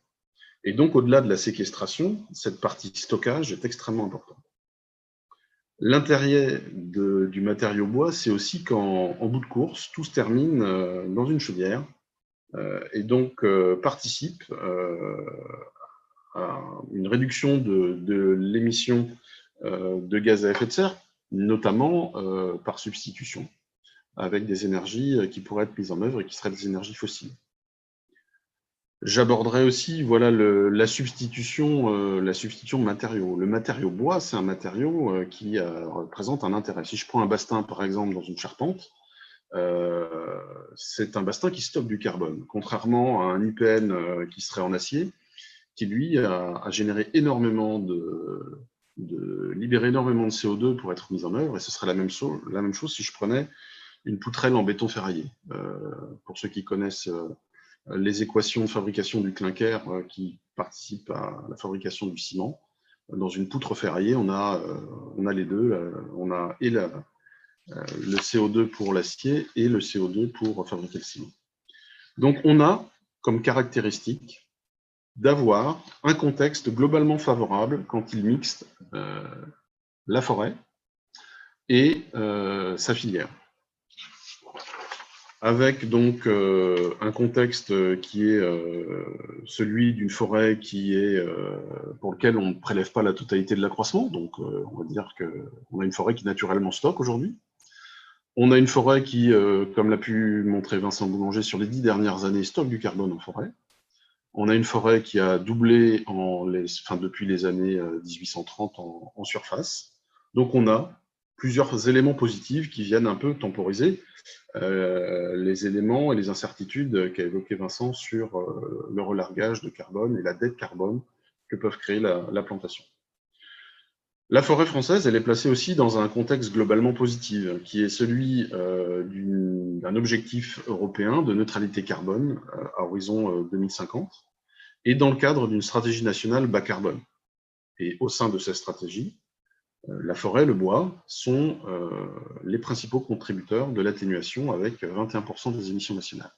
Et donc, au-delà de la séquestration, cette partie stockage est extrêmement importante. L'intérêt du matériau bois, c'est aussi qu'en bout de course, tout se termine dans une chaudière et donc participe à une réduction de l'émission de gaz à effet de serre, notamment par substitution, avec des énergies qui pourraient être mises en œuvre et qui seraient des énergies fossiles. J'aborderai aussi voilà, la substitution de matériaux. Le matériau bois, c'est un matériau qui représente un intérêt. Si je prends un bastin, par exemple, dans une charpente, c'est un bastin qui stocke du carbone, contrairement à un IPN qui serait en acier, qui lui a généré énormément libéré énormément de CO2 pour être mis en œuvre, et ce serait la même chose si je prenais une poutrelle en béton ferraillé. Pour ceux qui connaissent les équations de fabrication du clinker qui participent à la fabrication du ciment, dans une poutre ferraillée, on a les deux, on a et le CO2 pour l'acier et le CO2 pour fabriquer le ciment. Donc on a comme caractéristique d'avoir un contexte globalement favorable quand il mixte la forêt et sa filière. Avec donc un contexte qui est celui d'une forêt pour lequel on ne prélève pas la totalité de l'accroissement. Donc on va dire qu'on a une forêt qui naturellement stocke aujourd'hui. On a une forêt qui, comme l'a pu montrer Vincent Boulanger sur les 10 dernières années, stocke du carbone en forêt. On a une forêt qui a doublé depuis les années 1830 en surface. Donc on a plusieurs éléments positifs qui viennent un peu temporiser les éléments et les incertitudes qu'a évoqué Vincent sur le relargage de carbone et la dette carbone que peuvent créer la plantation. La forêt française, elle est placée aussi dans un contexte globalement positif, qui est celui d'un objectif européen de neutralité carbone à horizon 2050, et dans le cadre d'une stratégie nationale bas carbone. Et au sein de cette stratégie, La forêt, le bois sont les principaux contributeurs de l'atténuation avec 21% des émissions nationales.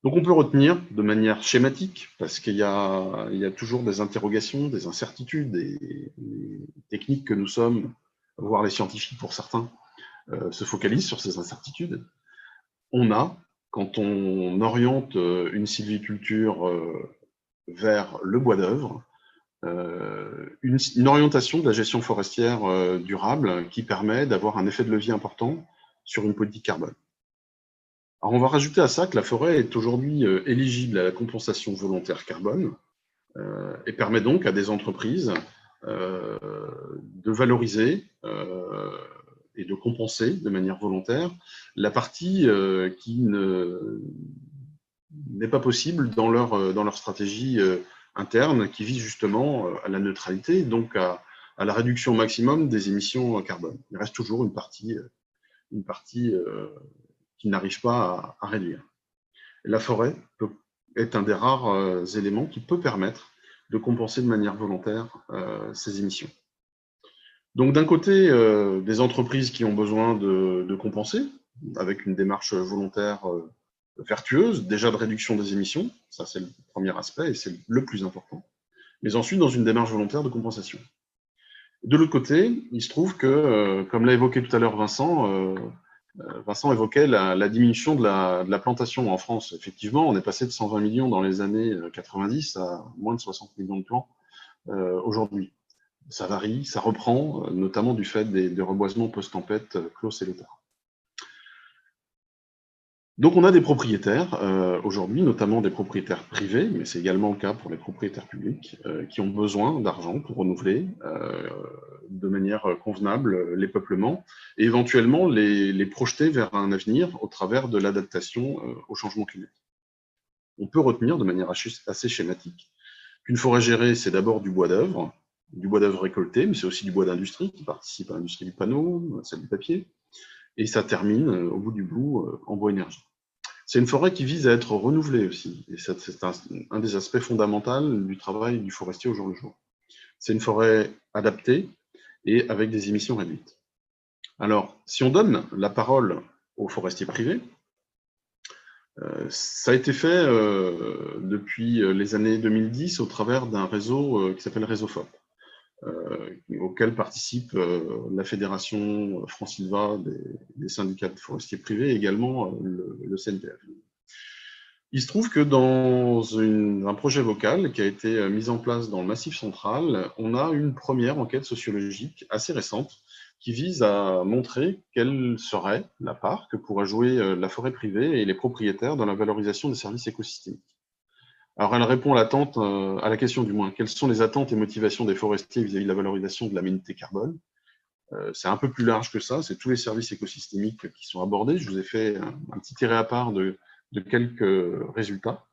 Donc on peut retenir de manière schématique, parce qu'il y a toujours des interrogations, des incertitudes, des techniques que nous sommes, voire les scientifiques pour certains, se focalisent sur ces incertitudes. On a, quand on oriente une sylviculture vers le bois d'œuvre, une orientation de la gestion forestière durable qui permet d'avoir un effet de levier important sur une politique carbone. Alors on va rajouter à ça que la forêt est aujourd'hui éligible à la compensation volontaire carbone et permet donc à des entreprises de valoriser et de compenser de manière volontaire la partie qui n'est pas possible dans leur stratégie interne qui vise justement à la neutralité, donc à la réduction maximum des émissions carbone. Il reste toujours une partie qui n'arrive pas à réduire. Et la forêt est un des rares éléments qui peut permettre de compenser de manière volontaire ces émissions. Donc d'un côté, des entreprises qui ont besoin de compenser, avec une démarche volontaire vertueuse, déjà de réduction des émissions, ça c'est le premier aspect et c'est le plus important, mais ensuite dans une démarche volontaire de compensation. De l'autre côté, il se trouve que, comme l'a évoqué tout à l'heure Vincent, Vincent évoquait la diminution de la plantation en France. Effectivement, on est passé de 120 millions dans les années 90 à moins de 60 millions de plants aujourd'hui. Ça varie, ça reprend, notamment du fait des reboisements post-tempête Klaus et Lothar. Donc on a des propriétaires aujourd'hui, notamment des propriétaires privés, mais c'est également le cas pour les propriétaires publics, qui ont besoin d'argent pour renouveler de manière convenable les peuplements et éventuellement les projeter vers un avenir au travers de l'adaptation au changement climatique. On peut retenir de manière assez schématique qu'une forêt gérée, c'est d'abord du bois d'œuvre récolté, mais c'est aussi du bois d'industrie qui participe à l'industrie du panneau, celle du papier, et ça termine au bout du bout en bois énergie. C'est une forêt qui vise à être renouvelée aussi, et c'est un des aspects fondamentaux du travail du forestier au jour le jour. C'est une forêt adaptée et avec des émissions réduites. Alors, si on donne la parole aux forestiers privés, ça a été fait depuis les années 2010 au travers d'un réseau qui s'appelle Réseau FOP, auquel participe la Fédération Francilva des syndicats de forestiers privés et également le CNPF. Il se trouve que dans un projet vocal qui a été mis en place dans le Massif central, on a une première enquête sociologique assez récente qui vise à montrer quelle serait la part que pourrait jouer la forêt privée et les propriétaires dans la valorisation des services écosystémiques. Alors, elle répond à la question du moins, quelles sont les attentes et motivations des forestiers vis-à-vis de la valorisation de l'aménité carbone? C'est un peu plus large que ça, c'est tous les services écosystémiques qui sont abordés. Je vous ai fait un petit tiré à part de quelques résultats.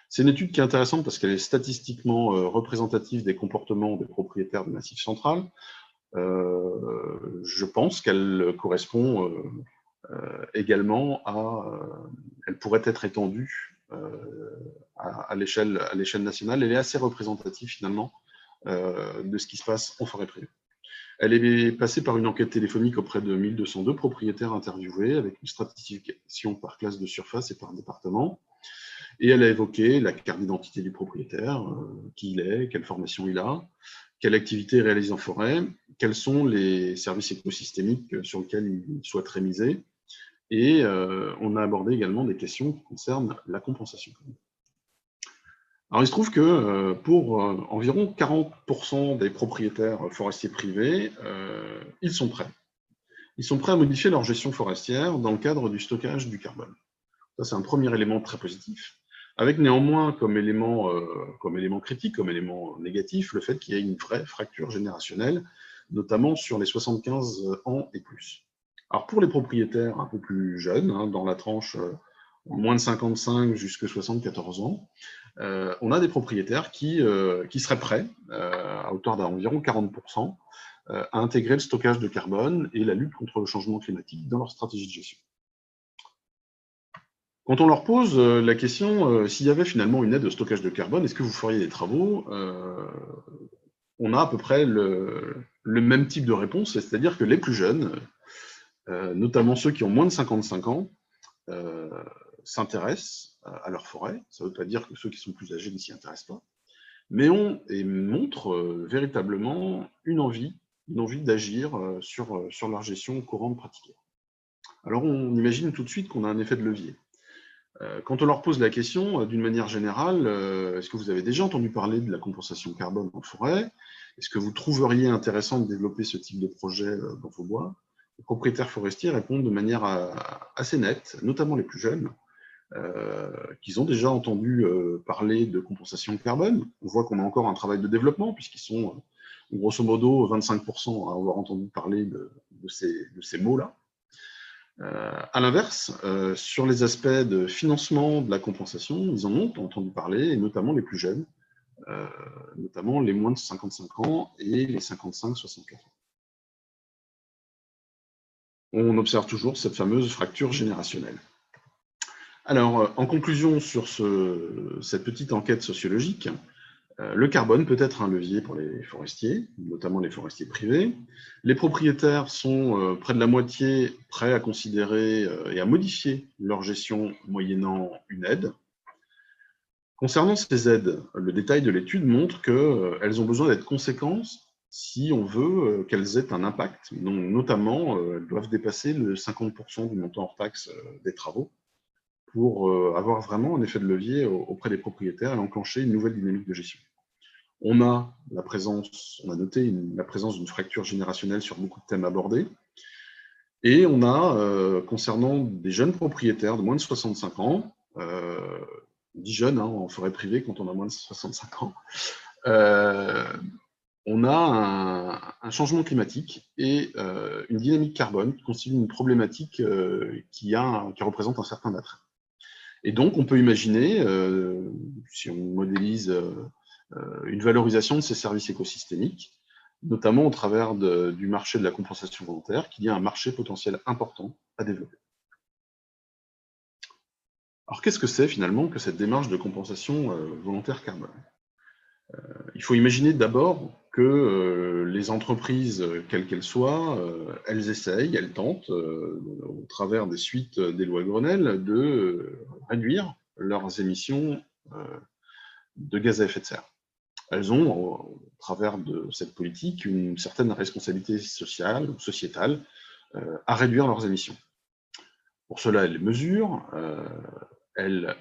C'est une étude qui est intéressante parce qu'elle est statistiquement représentative des comportements des propriétaires du Massif central. Je pense qu'elle correspond également elle pourrait être étendue à l'échelle nationale. Elle est assez représentative finalement de ce qui se passe en forêt privée. Elle est passée par une enquête téléphonique auprès de 1202 propriétaires interviewés avec une stratification par classe de surface et par département. Et elle a évoqué la carte d'identité du propriétaire, qui il est, quelle formation il a, quelle activité il réalise en forêt, quels sont les services écosystémiques sur lesquels il souhaiterait miser. Et on a abordé également des questions qui concernent la compensation. Alors, il se trouve que pour environ 40% des propriétaires forestiers privés, ils sont prêts. Ils sont prêts à modifier leur gestion forestière dans le cadre du stockage du carbone. Ça, c'est un premier élément très positif, avec néanmoins comme élément critique, comme élément négatif, le fait qu'il y ait une vraie fracture générationnelle, notamment sur les 75 ans et plus. Alors, pour les propriétaires un peu plus jeunes, dans la tranche moins de 55 jusqu'à 74 ans, on a des propriétaires qui seraient prêts, à hauteur d'environ 40%, à intégrer le stockage de carbone et la lutte contre le changement climatique dans leur stratégie de gestion. Quand on leur pose la question, s'il y avait finalement une aide au stockage de carbone, est-ce que vous feriez des travaux? On a à peu près le même type de réponse, c'est-à-dire que les plus jeunes, notamment ceux qui ont moins de 55 ans, s'intéressent à leur forêt. Ça ne veut pas dire que ceux qui sont plus âgés ne s'y intéressent pas, mais montrent véritablement une envie d'agir sur leur gestion courante pratiquée. Alors on imagine tout de suite qu'on a un effet de levier. Quand on leur pose la question, d'une manière générale, est-ce que vous avez déjà entendu parler de la compensation carbone en forêt? Est-ce que vous trouveriez intéressant de développer ce type de projet dans vos bois? Les propriétaires forestiers répondent de manière assez nette, notamment les plus jeunes, qu'ils ont déjà entendu parler de compensation carbone. On voit qu'on a encore un travail de développement, puisqu'ils sont grosso modo 25% à avoir entendu parler de ces mots-là. À l'inverse, sur les aspects de financement de la compensation, ils en ont entendu parler, et notamment les plus jeunes, notamment les moins de 55 ans et les 55-64 ans. On observe toujours cette fameuse fracture générationnelle. Alors, en conclusion sur cette petite enquête sociologique, le carbone peut être un levier pour les forestiers, notamment les forestiers privés. Les propriétaires sont près de la moitié prêts à considérer et à modifier leur gestion moyennant une aide. Concernant ces aides, le détail de l'étude montre qu'elles ont besoin d'être conséquentes si on veut qu'elles aient un impact. Donc, notamment, elles doivent dépasser le 50% du montant hors taxe des travaux pour avoir vraiment un effet de levier auprès des propriétaires et enclencher une nouvelle dynamique de gestion. On a noté la présence d'une fracture générationnelle sur beaucoup de thèmes abordés. Et on a, concernant des jeunes propriétaires de moins de 65 ans, dit jeunes en forêt privée quand on a moins de 65 ans, on a un changement climatique et une dynamique carbone qui constitue une problématique qui représente un certain attrait. Et donc, on peut imaginer, si on modélise une valorisation de ces services écosystémiques, notamment au travers du marché de la compensation volontaire, qu'il y a un marché potentiel important à développer. Alors, qu'est-ce que c'est finalement que cette démarche de compensation volontaire carbone? Il faut imaginer d'abord que les entreprises, quelles qu'elles soient, elles essayent, elles tentent, au travers des suites des lois Grenelle, de réduire leurs émissions de gaz à effet de serre. Elles ont, au travers de cette politique, une certaine responsabilité sociale ou sociétale à réduire leurs émissions. Pour cela, elles mesurent, elles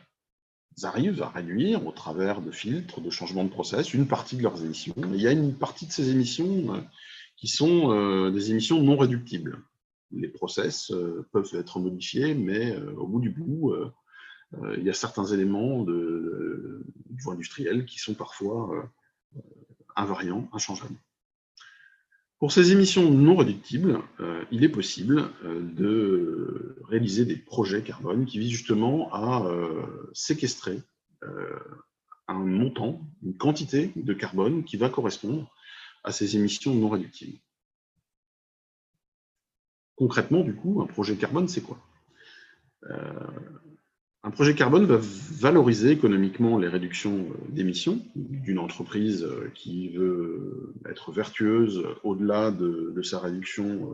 arrivent à réduire, au travers de filtres, de changements de process, une partie de leurs émissions. Mais il y a une partie de ces émissions qui sont des émissions non réductibles. Les process peuvent être modifiés, mais au bout du bout, il y a certains éléments du niveau industriel qui sont parfois invariants, inchangeables. Pour ces émissions non réductibles, il est possible de réaliser des projets carbone qui visent justement à séquestrer un montant, une quantité de carbone qui va correspondre à ces émissions non réductibles. Concrètement, du coup, un projet carbone, c'est quoi? Un projet carbone va valoriser économiquement les réductions d'émissions d'une entreprise qui veut être vertueuse au-delà de sa réduction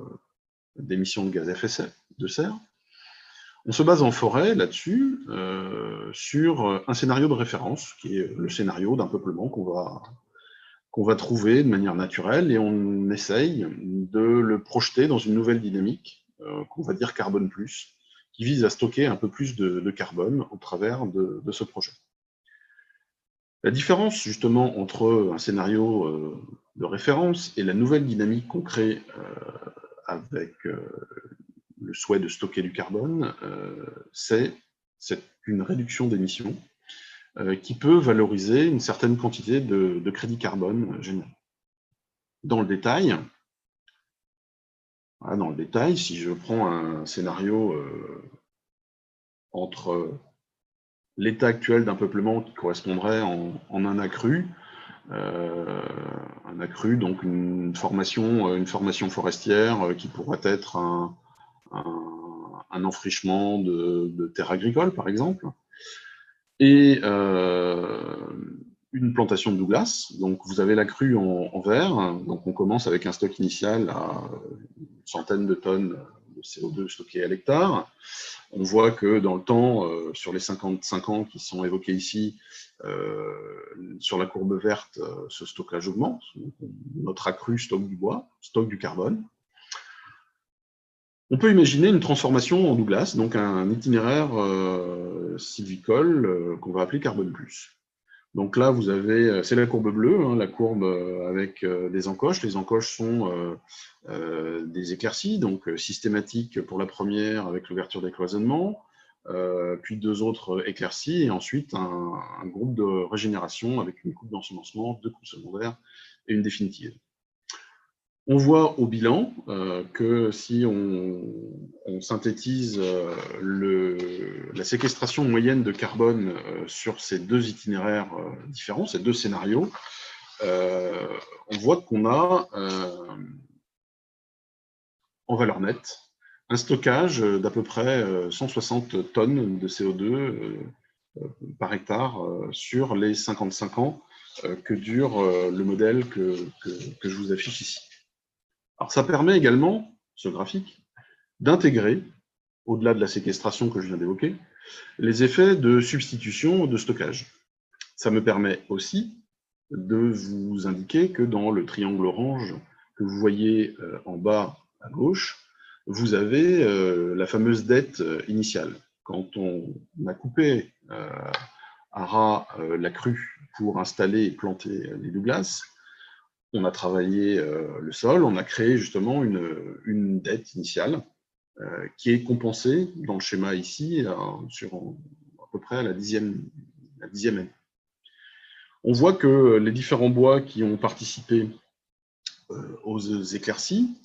d'émissions de gaz à effet de serre. On se base en forêt là-dessus sur un scénario de référence qui est le scénario d'un peuplement qu'on va trouver de manière naturelle et on essaye de le projeter dans une nouvelle dynamique qu'on va dire carbone plus, qui vise à stocker un peu plus de carbone au travers de ce projet. La différence justement entre un scénario de référence et la nouvelle dynamique qu'on crée avec le souhait de stocker du carbone, c'est une réduction d'émissions qui peut valoriser une certaine quantité de crédit carbone généré. Dans le détail, si je prends un scénario entre l'état actuel d'un peuplement qui correspondrait en un accru, donc une formation forestière qui pourrait être un enfrichement de terres agricoles, par exemple, et une plantation de Douglas. Donc, vous avez la crue en vert. Donc, on commence avec un stock initial à une centaine de tonnes de CO2 stockées à l'hectare. On voit que dans le temps, sur les 55 ans qui sont évoqués ici, sur la courbe verte, ce stockage augmente. Notre accru stocke du bois, stocke du carbone. On peut imaginer une transformation en Douglas, donc un itinéraire sylvicole qu'on va appeler Carbone Plus. Donc là, vous avez, c'est la courbe bleue, hein, la courbe avec des encoches. Les encoches sont des éclaircies, donc systématiques pour la première avec l'ouverture des cloisonnements, puis 2 autres éclaircies, et ensuite un groupe de régénération avec une coupe d'ensemencement, 2 coupes secondaires et une définitive. On voit au bilan que si on synthétise la séquestration moyenne de carbone sur ces 2 itinéraires différents, ces 2 scénarios, on voit qu'on a en valeur nette un stockage d'à peu près 160 tonnes de CO2 par hectare sur les 55 ans que dure le modèle que je vous affiche ici. Alors, ça permet également, ce graphique, d'intégrer, au-delà de la séquestration que je viens d'évoquer, les effets de substitution ou de stockage. Ça me permet aussi de vous indiquer que dans le triangle orange que vous voyez en bas à gauche, vous avez la fameuse dette initiale. Quand on a coupé à ras la crue pour installer et planter les Douglas, on a travaillé le sol, on a créé justement une dette initiale qui est compensée dans le schéma ici sur à peu près la dixième année. On voit que les différents bois qui ont participé aux éclaircies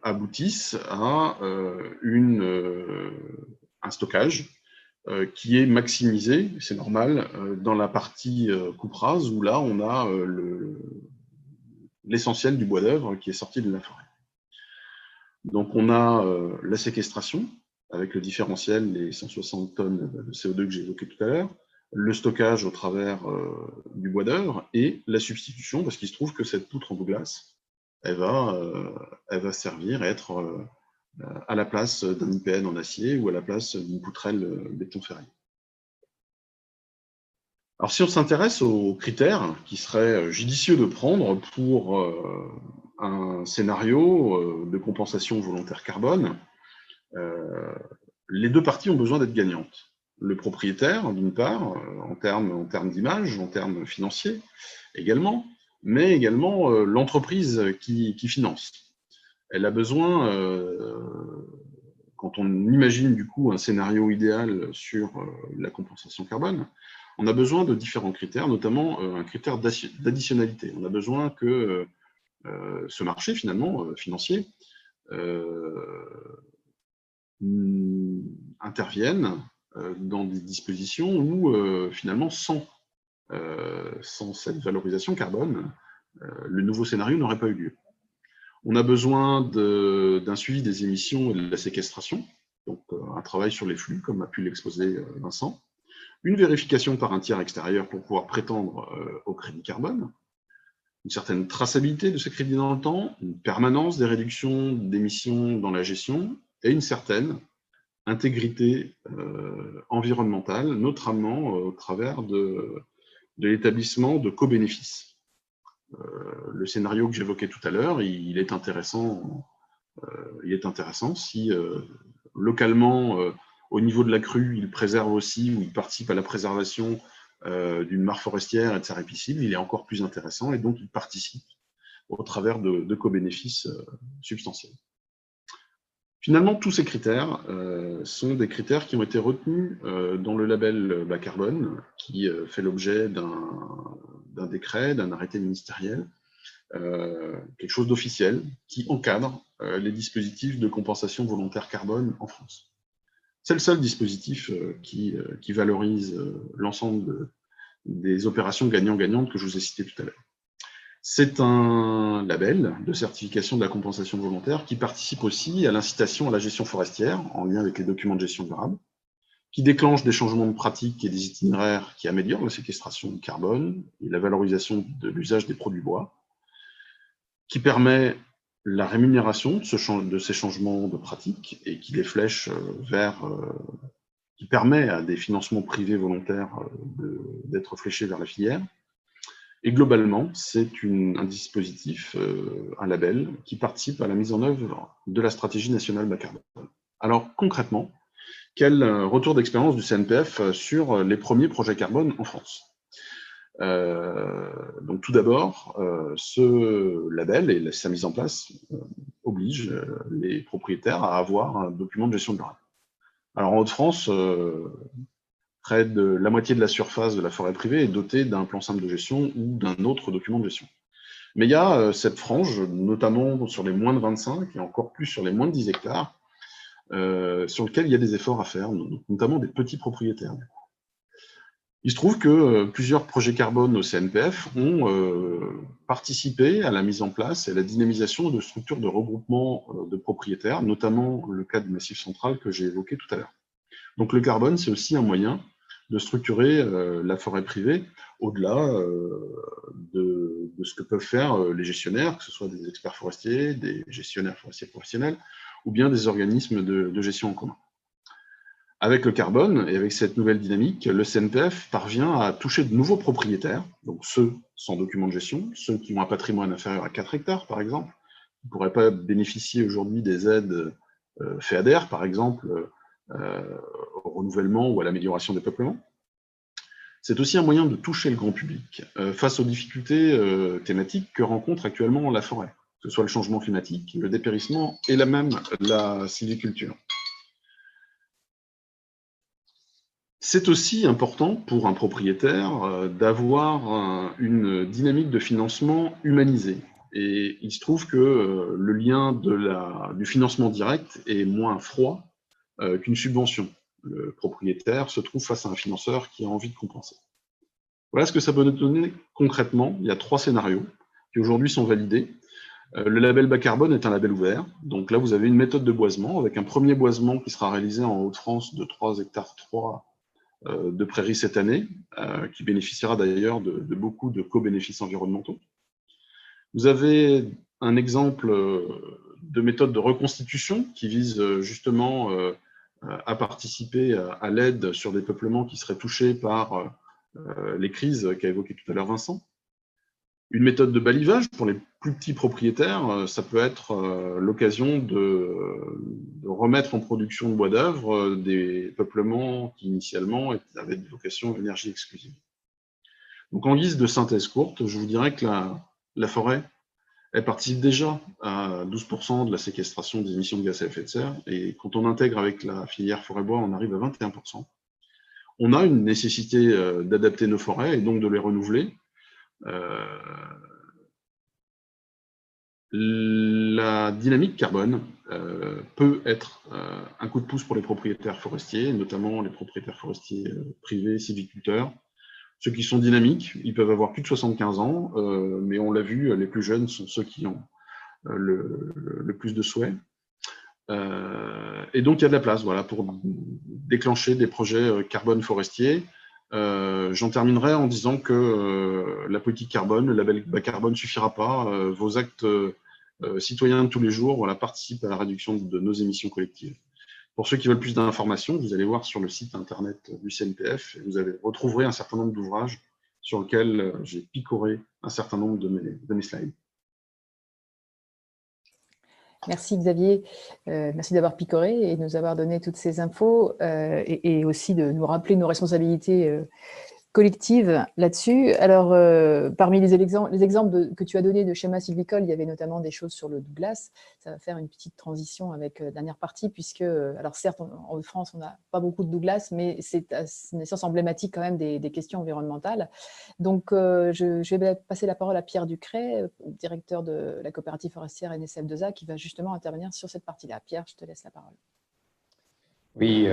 aboutissent à un stockage qui est maximisé, c'est normal, dans la partie coupe rase où là on a l'essentiel du bois d'œuvre qui est sorti de la forêt. Donc on a la séquestration avec le différentiel, les 160 tonnes de CO2 que j'ai évoqué tout à l'heure, le stockage au travers du bois d'œuvre et la substitution, parce qu'il se trouve que cette poutre en Douglas, elle va servir à être à la place d'un IPN en acier ou à la place d'une poutrelle béton ferré. Alors si on s'intéresse aux critères qui seraient judicieux de prendre pour un scénario de compensation volontaire carbone, les 2 parties ont besoin d'être gagnantes. Le propriétaire, d'une part, en termes d'image, en termes financiers également, mais également l'entreprise qui finance. Elle a besoin, quand on imagine du coup un scénario idéal sur la compensation carbone, on a besoin de différents critères, notamment un critère d'additionnalité. On a besoin que ce marché finalement financier intervienne dans des dispositions où finalement sans cette valorisation carbone, le nouveau scénario n'aurait pas eu lieu. On a besoin d'un suivi des émissions et de la séquestration, donc un travail sur les flux, comme a pu l'exposer Vincent, une vérification par un tiers extérieur pour pouvoir prétendre au crédit carbone, une certaine traçabilité de ces crédits dans le temps, une permanence des réductions d'émissions dans la gestion et une certaine intégrité environnementale, notamment au travers de l'établissement de co-bénéfices. Le scénario que j'évoquais tout à l'heure, il est intéressant si localement, au niveau de la crue, il préserve aussi ou il participe à la préservation d'une mare forestière et de sa ripisylve, il est encore plus intéressant et donc il participe au travers de co-bénéfices substantiels. Finalement, tous ces critères sont des critères qui ont été retenus dans le label bas carbone, qui fait l'objet d'un décret, d'un arrêté ministériel, quelque chose d'officiel, qui encadre les dispositifs de compensation volontaire carbone en France. C'est le seul dispositif qui valorise l'ensemble des opérations gagnant-gagnantes que je vous ai citées tout à l'heure. C'est un label de certification de la compensation volontaire qui participe aussi à l'incitation à la gestion forestière, en lien avec les documents de gestion durable, qui déclenche des changements de pratique et des itinéraires qui améliorent la séquestration de carbone et la valorisation de l'usage des produits bois, qui permet la rémunération de ces changements de pratique et qui les flèche qui permet à des financements privés volontaires d'être fléchés vers la filière. Et globalement, c'est un dispositif, un label, qui participe à la mise en œuvre de la stratégie nationale bas carbone. Alors concrètement, quel retour d'expérience du CNPF sur les premiers projets carbone en France? Donc tout d'abord, ce label et sa mise en place oblige les propriétaires à avoir un document de gestion durable. Alors en Hauts-de-France, près de la moitié de la surface de la forêt privée est dotée d'un plan simple de gestion ou d'un autre document de gestion. Mais il y a cette frange, notamment sur les moins de 25 et encore plus sur les moins de 10 hectares, sur lequel il y a des efforts à faire, notamment des petits propriétaires. Il se trouve que plusieurs projets carbone au CNPF ont participé à la mise en place et à la dynamisation de structures de regroupement de propriétaires, notamment le cas du Massif central que j'ai évoqué tout à l'heure. Donc le carbone, c'est aussi un moyen de structurer la forêt privée au-delà de ce que peuvent faire les gestionnaires, que ce soit des experts forestiers, des gestionnaires forestiers professionnels, ou bien des organismes de gestion en commun. Avec le carbone et avec cette nouvelle dynamique, le CNPF parvient à toucher de nouveaux propriétaires, donc ceux sans document de gestion, ceux qui ont un patrimoine inférieur à 4 hectares par exemple, qui ne pourraient pas bénéficier aujourd'hui des aides FEADER par exemple, au renouvellement ou à l'amélioration des peuplements. C'est aussi un moyen de toucher le grand public face aux difficultés thématiques que rencontre actuellement la forêt, que ce soit le changement climatique, le dépérissement et même la sylviculture. C'est aussi important pour un propriétaire d'avoir une dynamique de financement humanisée. Et il se trouve que le lien du financement direct est moins froid qu'une subvention. Le propriétaire se trouve face à un financeur qui a envie de compenser. Voilà ce que ça peut nous donner concrètement. Il y a 3 scénarios qui aujourd'hui sont validés. Le label bas carbone est un label ouvert. Donc là, vous avez une méthode de boisement avec un premier boisement qui sera réalisé en Hauts-de-France de 3 hectares 3 de prairies cette année, qui bénéficiera d'ailleurs de beaucoup de co-bénéfices environnementaux. Vous avez un exemple de méthode de reconstitution qui vise justement à participer à l'aide sur des peuplements qui seraient touchés par les crises qu'a évoquées tout à l'heure Vincent. Une méthode de balivage pour les plus petits propriétaires, ça peut être l'occasion de remettre en production de bois d'œuvre des peuplements qui initialement avaient des vocations d'énergie exclusive. Donc en guise de synthèse courte, je vous dirais que la forêt, elle participe déjà à 12% de la séquestration des émissions de gaz à effet de serre, et quand on intègre avec la filière forêt-bois, on arrive à 21%. On a une nécessité d'adapter nos forêts et donc de les renouveler. La dynamique carbone peut être un coup de pouce pour les propriétaires forestiers, notamment les propriétaires forestiers privés, sylviculteurs. Ceux qui sont dynamiques, ils peuvent avoir plus de 75 ans, mais on l'a vu, les plus jeunes sont ceux qui ont le plus de souhaits. Et donc il y a de la place pour déclencher des projets carbone forestiers. J'en terminerai en disant que la politique carbone, le label bas carbone ne suffira pas. Vos actes citoyens de tous les jours participent à la réduction de nos émissions collectives. Pour ceux qui veulent plus d'informations, vous allez voir sur le site internet du CNPF et vous retrouverez un certain nombre d'ouvrages sur lesquels j'ai picoré un certain nombre de mes slides. Merci Xavier, merci d'avoir picoré et de nous avoir donné toutes ces infos et aussi de nous rappeler nos responsabilités collectives là-dessus. Alors, parmi les exemples que tu as donnés de schémas sylvicoles, il y avait notamment des choses sur le Douglas. Ça va faire une petite transition avec la dernière partie, puisque, alors certes, en France, on n'a pas beaucoup de Douglas, mais c'est une essence emblématique quand même des questions environnementales. Donc, je vais passer la parole à Pierre Ducret, directeur de la coopérative forestière NSF2A, qui va justement intervenir sur cette partie-là. Pierre, je te laisse la parole. Oui,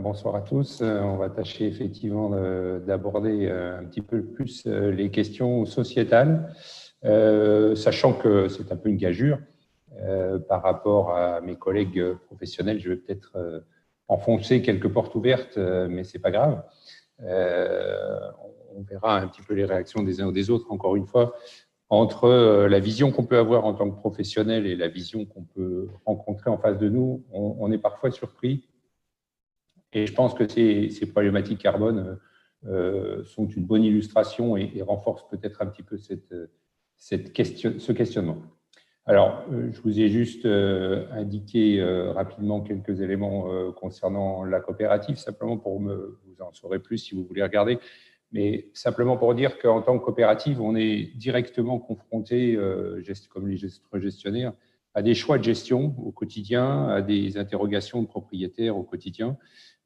bonsoir à tous. On va tâcher effectivement d'aborder un petit peu plus les questions sociétales, sachant que c'est un peu une gageure par rapport à mes collègues professionnels. Je vais peut-être enfoncer quelques portes ouvertes, mais ce n'est pas grave. On verra un petit peu les réactions des uns ou des autres, encore une fois, entre la vision qu'on peut avoir en tant que professionnel et la vision qu'on peut rencontrer en face de nous. On est parfois surpris. Et je pense que ces problématiques carbone sont une bonne illustration et renforcent peut-être un petit peu ce questionnement. Alors, je vous ai juste indiqué rapidement quelques éléments concernant la coopérative, simplement pour vous en saurez plus si vous voulez regarder, mais simplement pour dire qu'en tant que coopérative, on est directement confronté, comme les gestionnaires, à des choix de gestion au quotidien, à des interrogations de propriétaires au quotidien,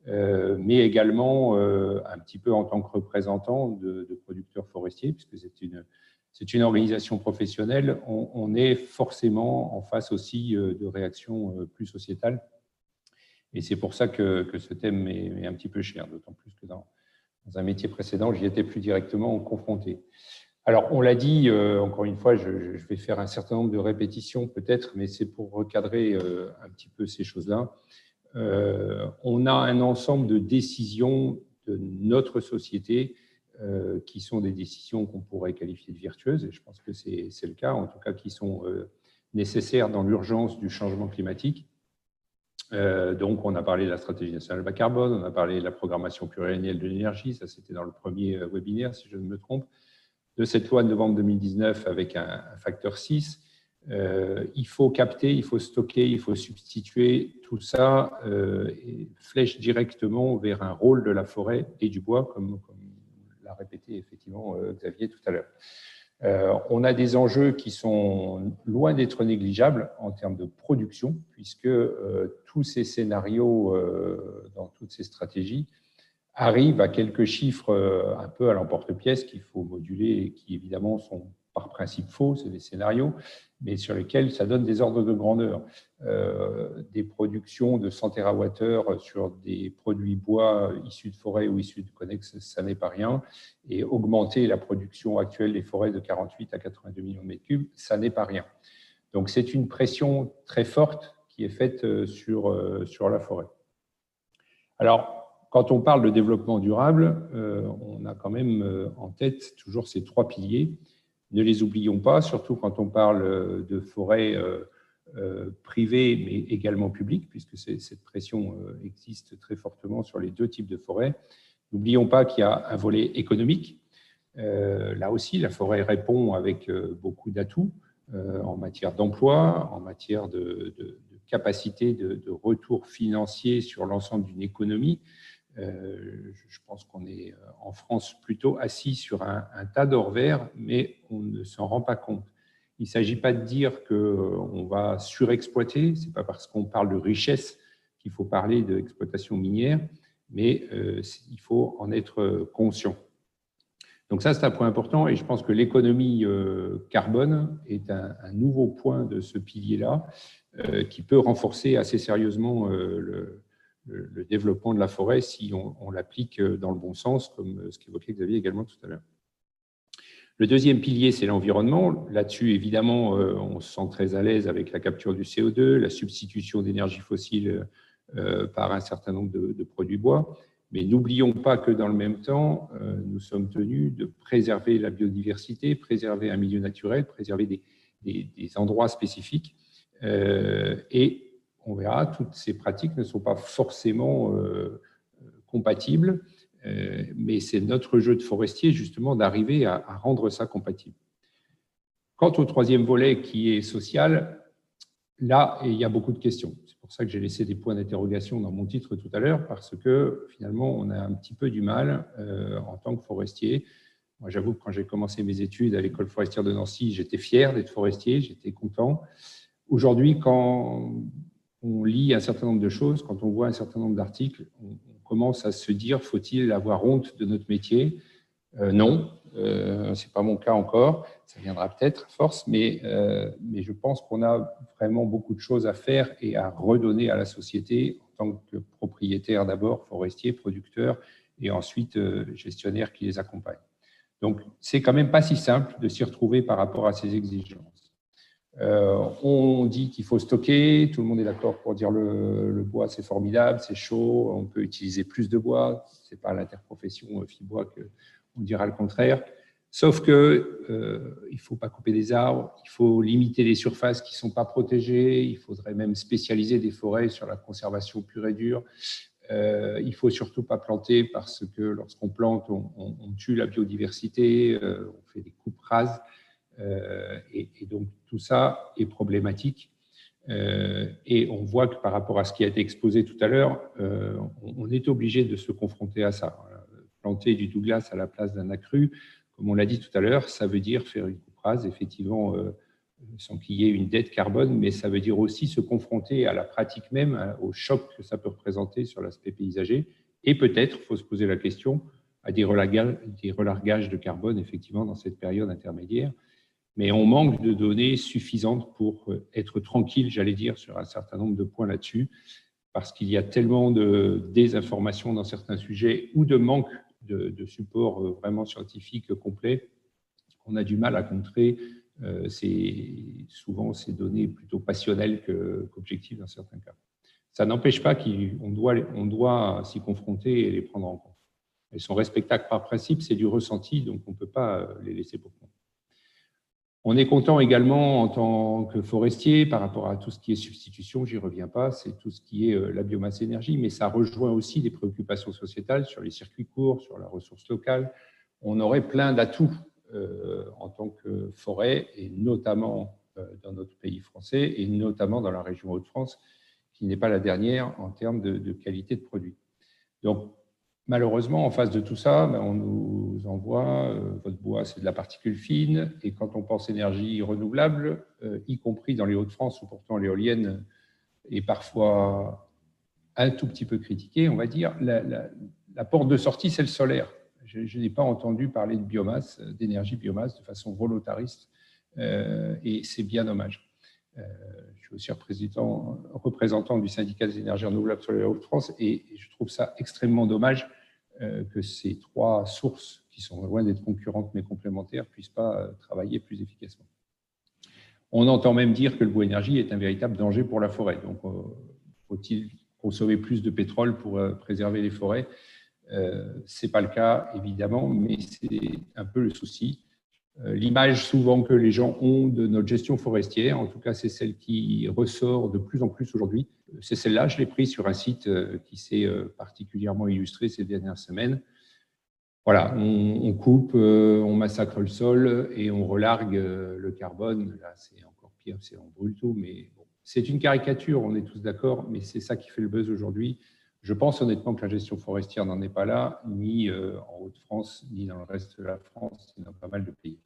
mais également un petit peu en tant que représentant de producteurs forestiers, puisque c'est une organisation professionnelle, on est forcément en face aussi de réactions plus sociétales. Et c'est pour ça que ce thème m'est un petit peu cher, d'autant plus que dans un métier précédent, j'y étais plus directement confronté. Alors, on l'a dit, encore une fois, je vais faire un certain nombre de répétitions peut-être, mais c'est pour recadrer un petit peu ces choses-là. On a un ensemble de décisions de notre société qui sont des décisions qu'on pourrait qualifier de vertueuses, et je pense que c'est le cas, en tout cas qui sont nécessaires dans l'urgence du changement climatique. Donc, on a parlé de la stratégie nationale bas carbone, on a parlé de la programmation pluriannuelle de l'énergie, ça c'était dans le premier webinaire, si je ne me trompe, de cette loi de novembre 2019 avec un facteur 6. Il faut capter, il faut stocker, il faut substituer, tout ça flèche directement vers un rôle de la forêt et du bois, comme l'a répété effectivement Xavier tout à l'heure. On a des enjeux qui sont loin d'être négligeables en termes de production, puisque tous ces scénarios, dans toutes ces stratégies, arrivent à quelques chiffres un peu à l'emporte-pièce qu'il faut moduler et qui évidemment sont par principe faux, c'est des scénarios, mais sur lesquels ça donne des ordres de grandeur. Des productions de 100 TWh sur des produits bois issus de forêt ou issus de connex, ça n'est pas rien. Et augmenter la production actuelle des forêts de 48 à 82 millions de mètres cubes, ça n'est pas rien. Donc c'est une pression très forte qui est faite sur la forêt. Alors, quand on parle de développement durable, on a quand même en tête toujours ces 3 piliers. Ne les oublions pas, surtout quand on parle de forêts privées, mais également publiques, puisque cette pression existe très fortement sur les 2 types de forêts. N'oublions pas qu'il y a un volet économique. Là aussi, la forêt répond avec beaucoup d'atouts en matière d'emploi, en matière de capacité de retour financier sur l'ensemble d'une économie. Je pense qu'on est en France plutôt assis sur un tas d'or vert, mais on ne s'en rend pas compte. Il ne s'agit pas de dire qu'on va surexploiter, ce n'est pas parce qu'on parle de richesse qu'il faut parler d'exploitation minière, mais il faut en être conscient. Donc ça, c'est un point important et je pense que l'économie carbone est un nouveau point de ce pilier-là qui peut renforcer assez sérieusement le développement de la forêt si on l'applique dans le bon sens, comme ce qu'évoquait Xavier également tout à l'heure. Le deuxième pilier, c'est l'environnement. Là-dessus, évidemment, on se sent très à l'aise avec la capture du CO2, la substitution d'énergie fossile par un certain nombre de produits bois. Mais n'oublions pas que dans le même temps, nous sommes tenus de préserver la biodiversité, préserver un milieu naturel, préserver des endroits spécifiques. Et on verra, toutes ces pratiques ne sont pas forcément compatibles, mais c'est notre jeu de forestier justement d'arriver à rendre ça compatible. Quant au troisième volet qui est social, là, il y a beaucoup de questions. C'est pour ça que j'ai laissé des points d'interrogation dans mon titre tout à l'heure, parce que finalement, on a un petit peu du mal en tant que forestier. Moi, j'avoue que quand j'ai commencé mes études à l'école forestière de Nancy, j'étais fier d'être forestier, j'étais content. Aujourd'hui, quand on lit un certain nombre de choses, quand on voit un certain nombre d'articles, on commence à se dire, faut-il avoir honte de notre métier ? Non, ce n'est pas mon cas encore, ça viendra peut-être à force, mais je pense qu'on a vraiment beaucoup de choses à faire et à redonner à la société en tant que propriétaire d'abord, forestier, producteur, et ensuite gestionnaire qui les accompagne. Donc, c'est quand même pas si simple de s'y retrouver par rapport à ces exigences. On dit qu'il faut stocker, tout le monde est d'accord pour dire le bois c'est formidable, c'est chaud, on peut utiliser plus de bois, ce n'est pas à l'interprofession FIBois qu'on dira le contraire. Sauf que il ne faut pas couper des arbres, il faut limiter les surfaces qui ne sont pas protégées, il faudrait même spécialiser des forêts sur la conservation pure et dure. Il ne faut surtout pas planter parce que lorsqu'on plante, on tue la biodiversité, on fait des coupes rases. Et donc tout ça est problématique. Et on voit que par rapport à ce qui a été exposé tout à l'heure, on est obligé de se confronter à ça. Planter du Douglas à la place d'un accru, comme on l'a dit tout à l'heure, ça veut dire faire une coupe rase, effectivement, sans qu'il y ait une dette carbone, mais ça veut dire aussi se confronter à la pratique même, au choc que ça peut représenter sur l'aspect paysager. Et peut-être, il faut se poser la question, à des relargages de carbone, effectivement, dans cette période intermédiaire. Mais on manque de données suffisantes pour être tranquille, j'allais dire, sur un certain nombre de points là-dessus, parce qu'il y a tellement de désinformation dans certains sujets ou de manque de support vraiment scientifique complet qu'on a du mal à contrer souvent ces données plutôt passionnelles qu'objectives dans certains cas. Ça n'empêche pas qu'on doit s'y confronter et les prendre en compte. Elles sont respectables par principe, c'est du ressenti, donc on ne peut pas les laisser pour compte. On est content également en tant que forestier par rapport à tout ce qui est substitution, j'y reviens pas, c'est tout ce qui est la biomasse énergie, mais ça rejoint aussi des préoccupations sociétales sur les circuits courts, sur la ressource locale. On aurait plein d'atouts en tant que forêt, et notamment dans notre pays français, et notamment dans la région Hauts-de-France, qui n'est pas la dernière en termes de qualité de produit. Donc, malheureusement, en face de tout ça, on nous envoie votre bois, c'est de la particule fine. Et quand on pense énergie renouvelable, y compris dans les Hauts-de-France, où pourtant l'éolienne est parfois un tout petit peu critiquée, on va dire, la porte de sortie, c'est le solaire. Je n'ai pas entendu parler de biomasse, d'énergie biomasse de façon volontariste, et c'est bien dommage. Je suis aussi représentant du syndicat des énergies renouvelables sur les Hauts-de-France et je trouve ça extrêmement dommage que ces trois sources, qui sont loin d'être concurrentes mais complémentaires, ne puissent pas travailler plus efficacement. On entend même dire que le bois énergie est un véritable danger pour la forêt. Donc, faut-il consommer plus de pétrole pour préserver les forêts? Ce n'est pas le cas, évidemment, mais c'est un peu le souci. L'image souvent que les gens ont de notre gestion forestière, en tout cas c'est celle qui ressort de plus en plus aujourd'hui, c'est celle-là, je l'ai prise sur un site qui s'est particulièrement illustré ces dernières semaines. Voilà, on coupe, on massacre le sol et on relargue le carbone. Là c'est encore pire, c'est on brûle tout, mais bon. C'est une caricature, on est tous d'accord, mais c'est ça qui fait le buzz aujourd'hui. Je pense honnêtement que la gestion forestière n'en est pas là, ni en Hauts-de-France, ni dans le reste de la France, ni dans pas mal de pays.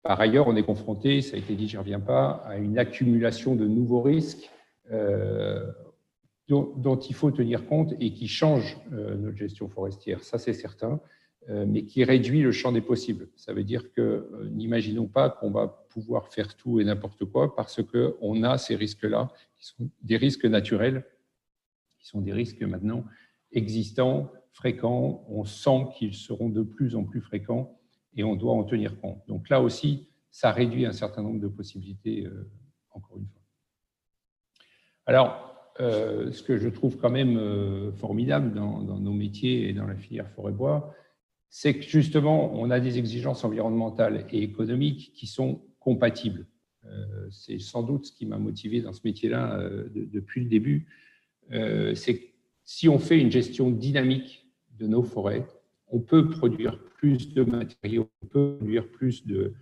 Par ailleurs, on est confronté, ça a été dit, j'y reviens pas, à une accumulation de nouveaux risques dont il faut tenir compte et qui changent notre gestion forestière, ça c'est certain, mais qui réduit le champ des possibles. Ça veut dire que n'imaginons pas qu'on va pouvoir faire tout et n'importe quoi parce qu'on a ces risques-là, qui sont des risques naturels, qui sont des risques maintenant existants, fréquents. On sent qu'ils seront de plus en plus fréquents et on doit en tenir compte. Donc là aussi, ça réduit un certain nombre de possibilités, encore une fois. Alors, ce que je trouve quand même formidable dans nos métiers et dans la filière forêt-bois, c'est que justement, on a des exigences environnementales et économiques qui sont compatibles. C'est sans doute ce qui m'a motivé dans ce métier-là depuis le début. C'est que si on fait une gestion dynamique de nos forêts, on peut produire plus de matériaux, on peut produire plus de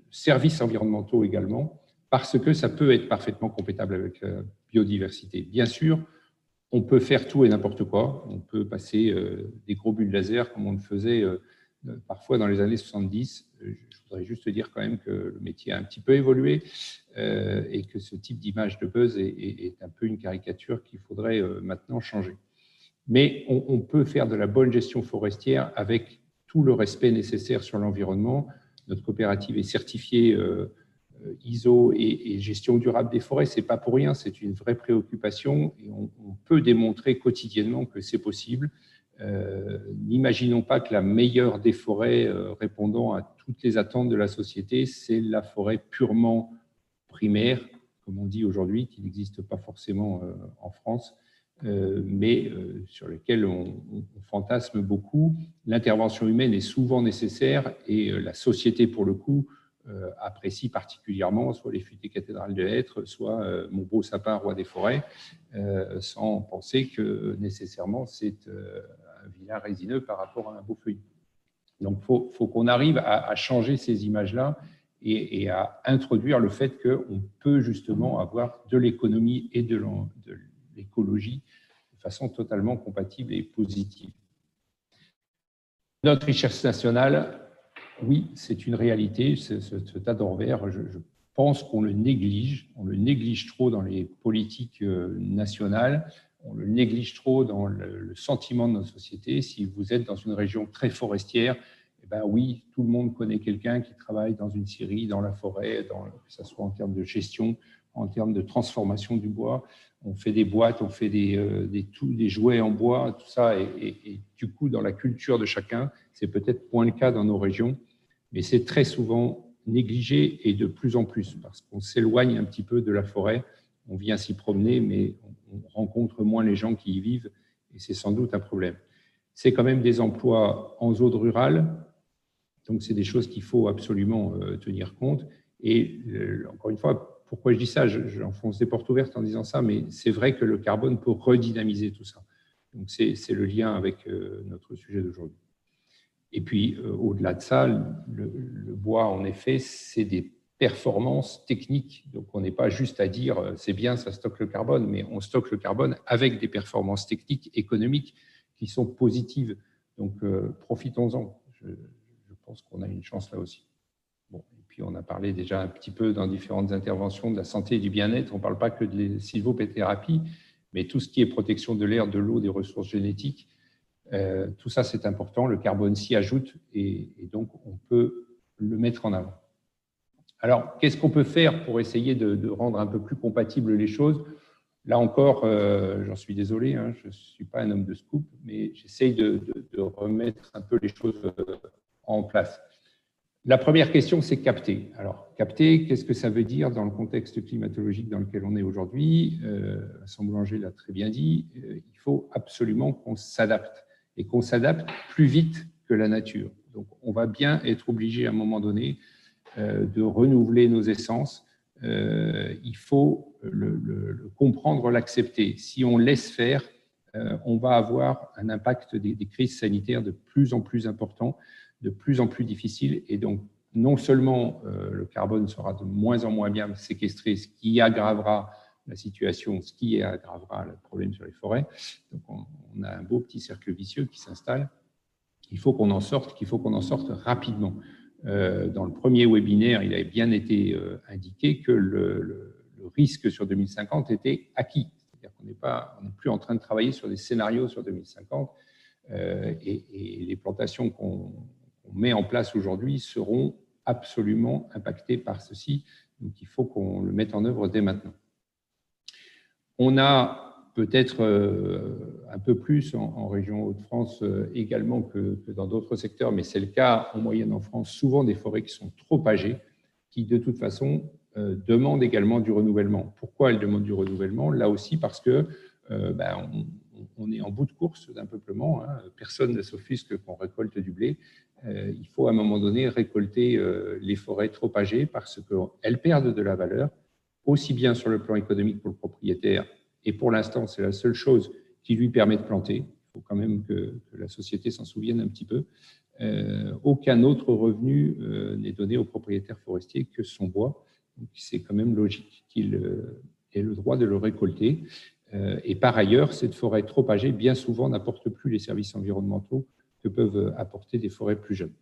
services environnementaux également, parce que ça peut être parfaitement compatible avec la biodiversité. Bien sûr, on peut faire tout et n'importe quoi. On peut passer des gros bulles laser comme on le faisait parfois dans les années 70. Je voudrais juste dire quand même que le métier a un petit peu évolué et que ce type d'image de buzz est un peu une caricature qu'il faudrait maintenant changer. Mais on peut faire de la bonne gestion forestière avec tout le respect nécessaire sur l'environnement. Notre coopérative est certifiée ISO et gestion durable des forêts. Ce n'est pas pour rien, c'est une vraie préoccupation et on peut démontrer quotidiennement que c'est possible N'imaginons pas que la meilleure des forêts répondant à toutes les attentes de la société, c'est la forêt purement primaire, comme on dit aujourd'hui, qui n'existe pas forcément en France, mais sur lesquelles on fantasme beaucoup. L'intervention humaine est souvent nécessaire et la société, pour le coup, apprécie particulièrement soit les futaies cathédrales de Hêtres, soit mon beau sapin roi des forêts, sans penser que nécessairement c'est un vilain résineux par rapport à un beau feuillu. Donc, il faut qu'on arrive à changer ces images-là et à introduire le fait qu'on peut justement avoir de l'économie et de l'écologie de façon totalement compatible et positive. Notre richesse nationale, oui, c'est une réalité, ce tas d'or vert, je pense qu'on le néglige. On le néglige trop dans les politiques nationales, on le néglige trop dans le sentiment de notre société. Si vous êtes dans une région très forestière, eh ben oui, tout le monde connaît quelqu'un qui travaille dans une scierie, dans la forêt, que ce soit en termes de gestion, en termes de transformation du bois. On fait des boîtes, on fait des jouets en bois, tout ça, et du coup, dans la culture de chacun, c'est peut-être moins le cas dans nos régions, mais c'est très souvent négligé et de plus en plus, parce qu'on s'éloigne un petit peu de la forêt, on vient s'y promener, mais on rencontre moins les gens qui y vivent, et c'est sans doute un problème. C'est quand même des emplois en zone rurale, donc c'est des choses qu'il faut absolument tenir compte. Et encore une fois, pourquoi je dis ça? J'enfonce des portes ouvertes en disant ça, mais c'est vrai que le carbone peut redynamiser tout ça. Donc c'est le lien avec notre sujet d'aujourd'hui. Et puis, au-delà de ça, le bois, en effet, c'est des performances techniques. Donc, on n'est pas juste à dire c'est bien, ça stocke le carbone, mais on stocke le carbone avec des performances techniques, économiques qui sont positives. Donc, profitons-en. Je pense qu'on a une chance là aussi. Bon, et puis, on a parlé déjà un petit peu dans différentes interventions de la santé et du bien-être. On ne parle pas que de la sylvopéthérapie, mais tout ce qui est protection de l'air, de l'eau, des ressources génétiques. Tout ça, c'est important. Le carbone s'y ajoute et donc on peut le mettre en avant. Alors, qu'est-ce qu'on peut faire pour essayer de rendre un peu plus compatibles les choses? Là encore, j'en suis désolé, hein, je ne suis pas un homme de scoop, mais j'essaye de remettre un peu les choses en place. La première question, c'est capter. Alors, capter, qu'est-ce que ça veut dire dans le contexte climatologique dans lequel on est aujourd'hui? Vincent Boulanger l'a très bien dit, il faut absolument qu'on s'adapte et qu'on s'adapte plus vite que la nature. Donc, on va bien être obligé à un moment donné de renouveler nos essences. Il faut le comprendre, l'accepter. Si on laisse faire, on va avoir un impact des crises sanitaires de plus en plus important, de plus en plus difficile. Et donc, non seulement le carbone sera de moins en moins bien séquestré, ce qui aggravera la situation, ce qui aggravera le problème sur les forêts. Donc, on a un beau petit cercle vicieux qui s'installe. Il faut qu'on en sorte, rapidement. Dans le premier webinaire, il avait bien été indiqué que le risque sur 2050 était acquis. C'est-à-dire qu'on n'est plus en train de travailler sur des scénarios sur 2050 et les plantations qu'on met en place aujourd'hui seront absolument impactées par ceci. Donc, il faut qu'on le mette en œuvre dès maintenant. On a peut-être un peu plus en région Hauts-de-France également que dans d'autres secteurs, mais c'est le cas en moyenne en France, souvent des forêts qui sont trop âgées, qui de toute façon demandent également du renouvellement. Pourquoi elles demandent du renouvellement? Là aussi parce que on est en bout de course d'un peuplement, hein. Personne ne s'offusque qu'on récolte du blé. Il faut à un moment donné récolter les forêts trop âgées parce qu'elles perdent de la valeur, aussi bien sur le plan économique pour le propriétaire, et pour l'instant, c'est la seule chose qui lui permet de planter. Il faut quand même que la société s'en souvienne un petit peu. Aucun autre revenu n'est donné au propriétaire forestier que son bois. Donc, c'est quand même logique qu'il ait le droit de le récolter. Et par ailleurs, cette forêt trop âgée, bien souvent, n'apporte plus les services environnementaux que peuvent apporter des forêts plus jeunes.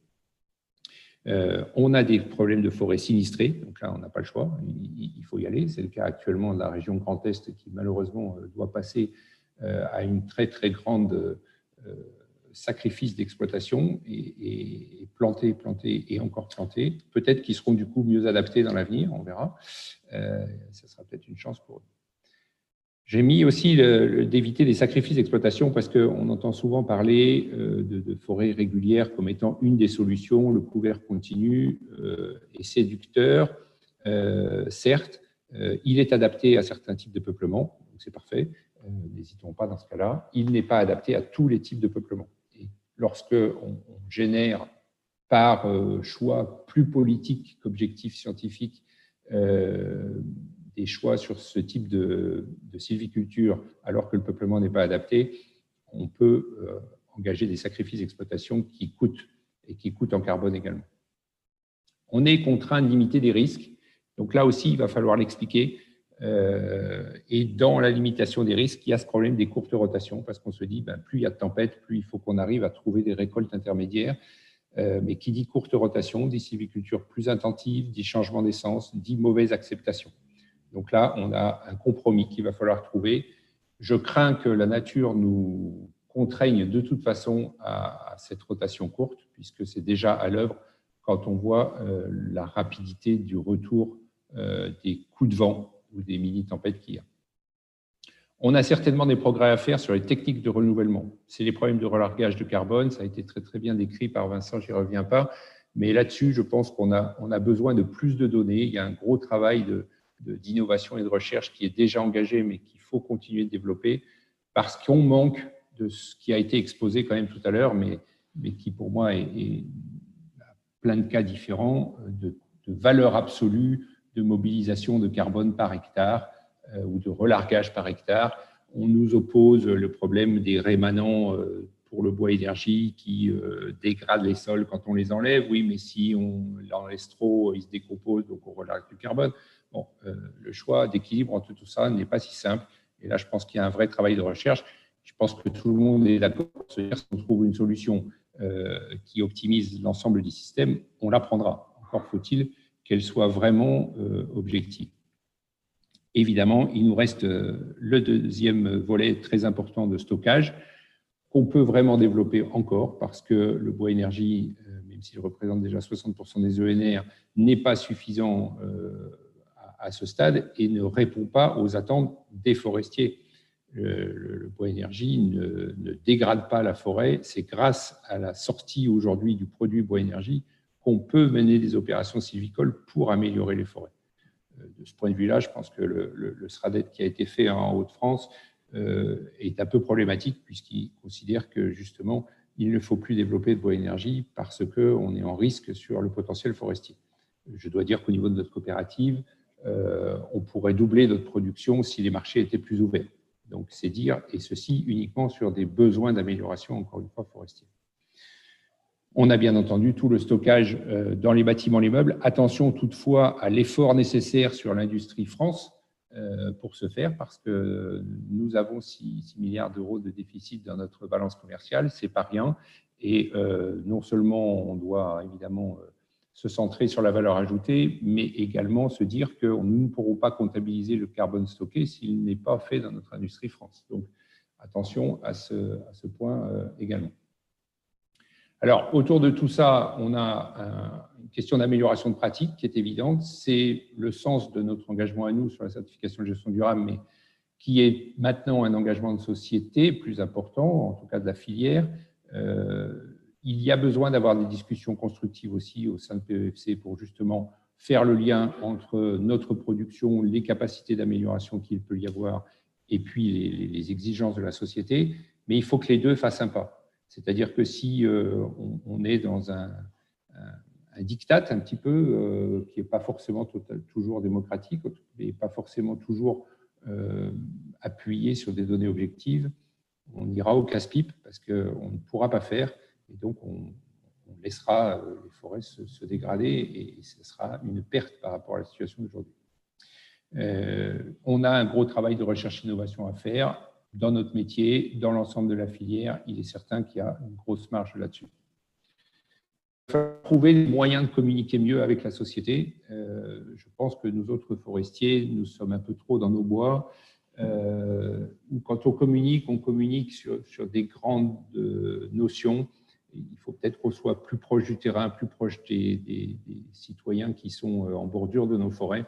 On a des problèmes de forêt sinistrées, donc là, on n'a pas le choix, il faut y aller. C'est le cas actuellement de la région Grand Est qui, malheureusement, doit passer à une très, très grande sacrifice d'exploitation et planter et encore planter. Peut-être qu'ils seront du coup mieux adaptés dans l'avenir, on verra. Ça sera peut-être une chance pour eux. J'ai mis aussi d'éviter les sacrifices d'exploitation parce qu'on entend souvent parler de forêts régulières comme étant une des solutions. Le couvert continu est séducteur, certes. Il est adapté à certains types de peuplement, donc c'est parfait. N'hésitons pas dans ce cas-là. Il n'est pas adapté à tous les types de peuplement. Et lorsqu'on génère par choix plus politique qu'objectif scientifique des choix sur ce type de sylviculture alors que le peuplement n'est pas adapté, on peut engager des sacrifices d'exploitation qui coûtent et qui coûtent en carbone également. On est contraint de limiter des risques. Donc là aussi, il va falloir l'expliquer. Et dans la limitation des risques, il y a ce problème des courtes rotations parce qu'on se dit, plus il y a de tempêtes, plus il faut qu'on arrive à trouver des récoltes intermédiaires. Mais qui dit courte rotation, dit sylviculture plus intensive, dit changement d'essence, dit mauvaise acceptation. Donc là, on a un compromis qu'il va falloir trouver. Je crains que la nature nous contraigne de toute façon à cette rotation courte, puisque c'est déjà à l'œuvre quand on voit la rapidité du retour des coups de vent ou des mini-tempêtes qu'il y a. On a certainement des progrès à faire sur les techniques de renouvellement. C'est les problèmes de relargage de carbone, ça a été très, très bien décrit par Vincent, je n'y reviens pas. Mais là-dessus, je pense qu'on a besoin de plus de données. Il y a un gros travail d'innovation et de recherche qui est déjà engagé, mais qu'il faut continuer de développer parce qu'on manque de ce qui a été exposé quand même tout à l'heure, mais qui pour moi est plein de cas différents, de valeur absolue de mobilisation de carbone par hectare ou de relargage par hectare. On nous oppose le problème des rémanents pour le bois énergie qui dégradent les sols quand on les enlève. Oui, mais si on en laisse trop, ils se décomposent, donc on relargue du carbone. Bon, le choix d'équilibre entre tout ça n'est pas si simple. Et là, je pense qu'il y a un vrai travail de recherche. Je pense que tout le monde est d'accord pour se dire si on trouve une solution qui optimise l'ensemble du système, on la prendra. Encore faut-il qu'elle soit vraiment objective. Évidemment, il nous reste le deuxième volet très important de stockage qu'on peut vraiment développer encore parce que le bois énergie, même s'il représente déjà 60% des ENR, n'est pas suffisant à ce stade et ne répond pas aux attentes des forestiers. Le bois énergie ne dégrade pas la forêt. C'est grâce à la sortie aujourd'hui du produit bois énergie qu'on peut mener des opérations sylvicoles pour améliorer les forêts. De ce point de vue-là, je pense que le SRADET qui a été fait en Hauts-de-France est un peu problématique puisqu'il considère que justement, il ne faut plus développer de bois énergie parce qu'on est en risque sur le potentiel forestier. Je dois dire qu'au niveau de notre coopérative, on pourrait doubler notre production si les marchés étaient plus ouverts. Donc, c'est dire, et ceci uniquement sur des besoins d'amélioration, encore une fois, forestiers. On a bien entendu tout le stockage dans les bâtiments, les meubles. Attention toutefois à l'effort nécessaire sur l'industrie France pour ce faire, parce que nous avons 6 milliards d'euros de déficit dans notre balance commerciale, c'est pas rien. Et non seulement on doit évidemment se centrer sur la valeur ajoutée, mais également se dire que nous ne pourrons pas comptabiliser le carbone stocké s'il n'est pas fait dans notre industrie France. Donc, attention à ce point également. Alors, autour de tout ça, on a une question d'amélioration de pratique qui est évidente. C'est le sens de notre engagement à nous sur la certification de gestion durable, mais qui est maintenant un engagement de société plus important, en tout cas de la filière. Il y a besoin d'avoir des discussions constructives aussi au sein de PEFC pour justement faire le lien entre notre production, les capacités d'amélioration qu'il peut y avoir et puis les exigences de la société. Mais il faut que les deux fassent un pas. C'est-à-dire que si on est dans un diktat un petit peu qui n'est pas forcément toujours démocratique et pas forcément toujours appuyé sur des données objectives, on ira au casse-pipe parce qu'on ne pourra pas faire et donc on laissera les forêts se dégrader et ce sera une perte par rapport à la situation d'aujourd'hui. On a un gros travail de recherche-innovation à faire dans notre métier, dans l'ensemble de la filière. Il est certain qu'il y a une grosse marge là-dessus. Il faut trouver des moyens de communiquer mieux avec la société. Je pense que nous autres forestiers, nous sommes un peu trop dans nos bois. Où quand on communique sur des grandes notions. Il faut peut-être qu'on soit plus proche du terrain, plus proche des citoyens qui sont en bordure de nos forêts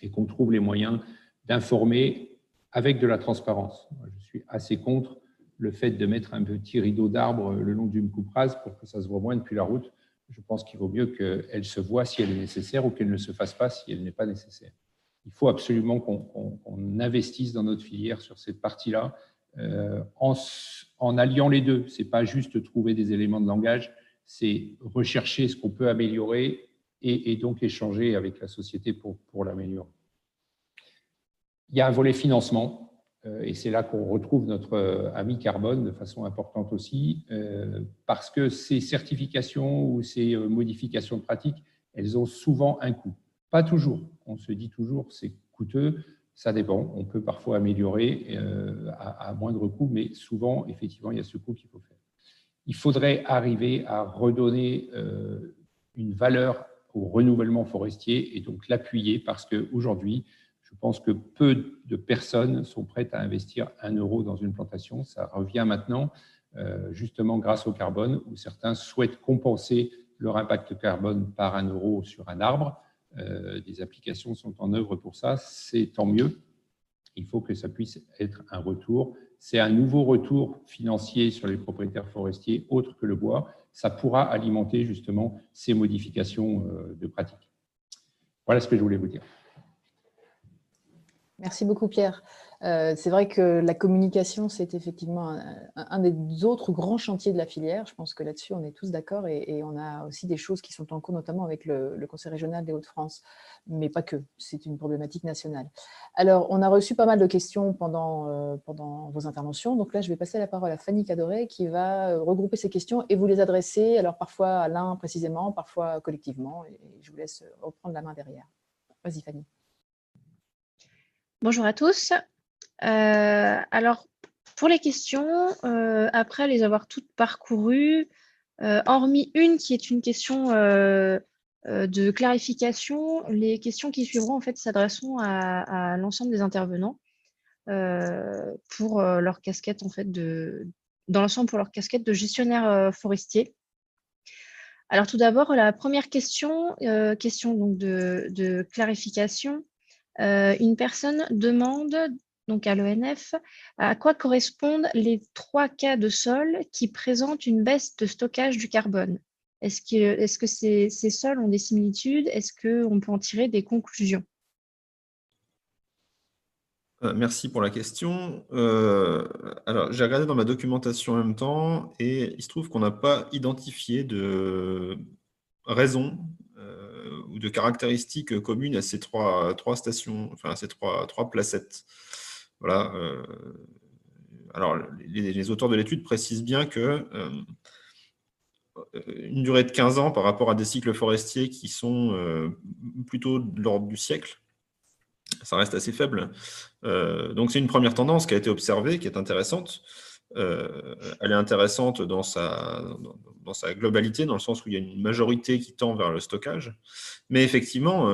et qu'on trouve les moyens d'informer avec de la transparence. Je suis assez contre le fait de mettre un petit rideau d'arbres le long d'une coupe rase pour que ça se voit moins depuis la route. Je pense qu'il vaut mieux qu'elle se voie si elle est nécessaire ou qu'elle ne se fasse pas si elle n'est pas nécessaire. Il faut absolument qu'on investisse dans notre filière sur cette partie-là en alliant les deux. Ce n'est pas juste trouver des éléments de langage, c'est rechercher ce qu'on peut améliorer et donc échanger avec la société pour l'améliorer. Il y a un volet financement, et c'est là qu'on retrouve notre ami carbone de façon importante aussi, parce que ces certifications ou ces modifications de pratique, elles ont souvent un coût. Pas toujours. On se dit toujours c'est coûteux, ça dépend. On peut parfois améliorer à moindre coût, mais souvent, effectivement, il y a ce coût qu'il faut faire. Il faudrait arriver à redonner une valeur au renouvellement forestier et donc l'appuyer parce qu'aujourd'hui, je pense que peu de personnes sont prêtes à investir 1 euro dans une plantation. Ça revient maintenant, justement grâce au carbone, où certains souhaitent compenser leur impact carbone par 1 euro sur un arbre. Des applications sont en œuvre pour ça, c'est tant mieux. Il faut que ça puisse être un retour. C'est un nouveau retour financier sur les propriétaires forestiers, autre que le bois. Ça pourra alimenter justement ces modifications de pratique. Voilà ce que je voulais vous dire. Merci beaucoup, Pierre. C'est vrai que la communication, c'est effectivement un des autres grands chantiers de la filière. Je pense que là-dessus, on est tous d'accord et on a aussi des choses qui sont en cours, notamment avec le Conseil régional des Hauts-de-France, mais pas que. C'est une problématique nationale. Alors, on a reçu pas mal de questions pendant vos interventions. Donc là, je vais passer la parole à Fanny Cadoré qui va regrouper ces questions et vous les adresser, alors parfois à l'un précisément, parfois collectivement. Et je vous laisse reprendre la main derrière. Vas-y, Fanny. Bonjour à tous. Alors, pour les questions, après les avoir toutes parcourues, hormis une qui est une question de clarification, les questions qui suivront en fait s'adresseront à l'ensemble des intervenants pour leur casquette en fait dans l'ensemble pour leur casquette de gestionnaire forestier. Alors tout d'abord, la première question, question donc de clarification. Une personne demande donc à l'ONF à quoi correspondent les 3 cas de sol qui présentent une baisse de stockage du carbone. Est-ce que ces sols ont des similitudes? Est-ce qu'on peut en tirer des conclusions? Merci pour la question. Alors, j'ai regardé dans ma documentation en même temps et il se trouve qu'on n'a pas identifié de raison ou de caractéristiques communes à ces trois stations, enfin à ces trois placettes. Voilà. Alors, les auteurs de l'étude précisent bien que une durée de 15 ans par rapport à des cycles forestiers qui sont plutôt de l'ordre du siècle, ça reste assez faible. Donc, c'est une première tendance qui a été observée, qui est intéressante. Elle est intéressante dans sa globalité, dans le sens où il y a une majorité qui tend vers le stockage. Mais effectivement,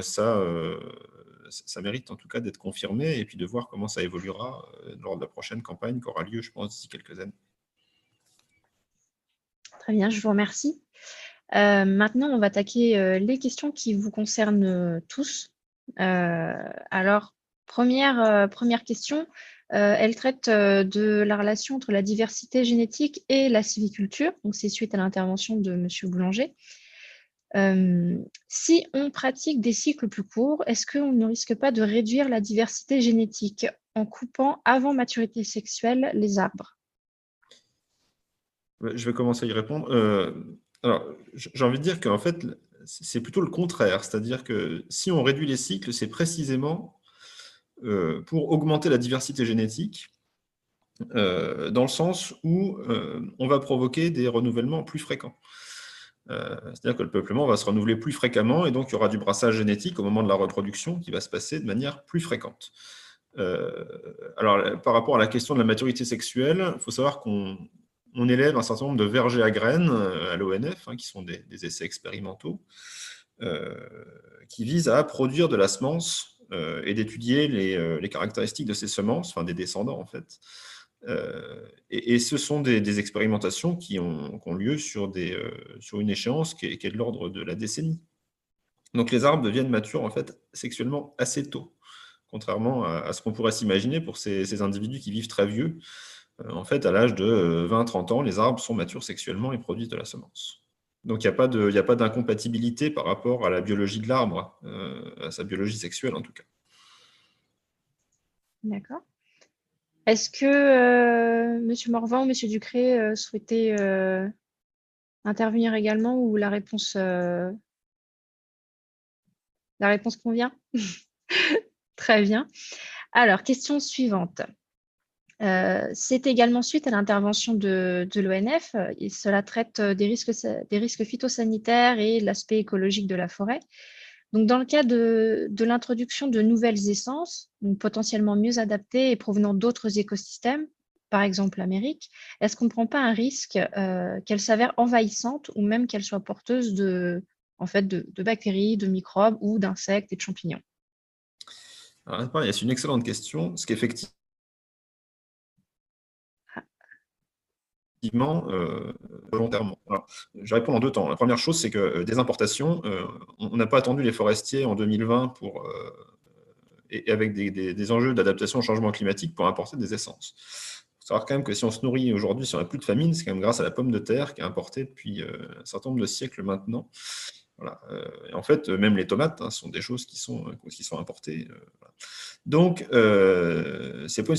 ça mérite en tout cas d'être confirmé et puis de voir comment ça évoluera lors de la prochaine campagne qui aura lieu, je pense, d'ici quelques années. Très bien, je vous remercie. Maintenant, on va attaquer les questions qui vous concernent tous. Alors, première question, elle traite de la relation entre la diversité génétique et la sylviculture. Donc, c'est suite à l'intervention de M. Boulanger. Si on pratique des cycles plus courts, est-ce qu'on ne risque pas de réduire la diversité génétique en coupant avant maturité sexuelle les arbres? Je vais commencer à y répondre. Alors, j'ai envie de dire qu'en fait, c'est plutôt le contraire. C'est-à-dire que si on réduit les cycles, c'est précisément pour augmenter la diversité génétique, dans le sens où on va provoquer des renouvellements plus fréquents. C'est-à-dire que le peuplement va se renouveler plus fréquemment et donc il y aura du brassage génétique au moment de la reproduction qui va se passer de manière plus fréquente. Alors, par rapport à la question de la maturité sexuelle, il faut savoir qu'on élève un certain nombre de vergers à graines à l'ONF, qui sont des essais expérimentaux, qui visent à produire de la semence et d'étudier les caractéristiques de ces semences, enfin des descendants en fait. Et ce sont des expérimentations qui ont lieu sur une échéance qui est de l'ordre de la décennie. Donc les arbres deviennent matures en fait sexuellement assez tôt. contrairement à ce qu'on pourrait s'imaginer pour ces individus qui vivent très vieux. En fait, à l'âge de 20-30 ans, les arbres sont matures sexuellement et produisent de la semence. Donc, il n'y a pas d'incompatibilité par rapport à la biologie de l'arbre, à sa biologie sexuelle en tout cas. D'accord. Est-ce que M. Morvan ou M. Ducré souhaitaient intervenir également ou la réponse convient? Très bien. Alors, question suivante. C'est également suite à l'intervention de l'ONF. Cela traite des risques phytosanitaires et de l'aspect écologique de la forêt. Donc, dans le cas de l'introduction de nouvelles essences, donc potentiellement mieux adaptées et provenant d'autres écosystèmes, par exemple l'Amérique, est-ce qu'on ne prend pas un risque qu'elles s'avèrent envahissantes ou même qu'elles soient porteuses de bactéries, de microbes ou d'insectes et de champignons? Alors, c'est une excellente question, parce qu'effectivement, volontairement. Alors, je réponds en deux temps. La première chose, c'est que des importations, on n'a pas attendu les forestiers en 2020 et avec des enjeux d'adaptation au changement climatique pour importer des essences. Il faut savoir quand même que si on se nourrit aujourd'hui, si on n'a plus de famine, c'est quand même grâce à la pomme de terre qui est importée depuis un certain nombre de siècles maintenant. Voilà. Et en fait, même les tomates sont des choses qui sont importées. Voilà. Donc, ce n'est pas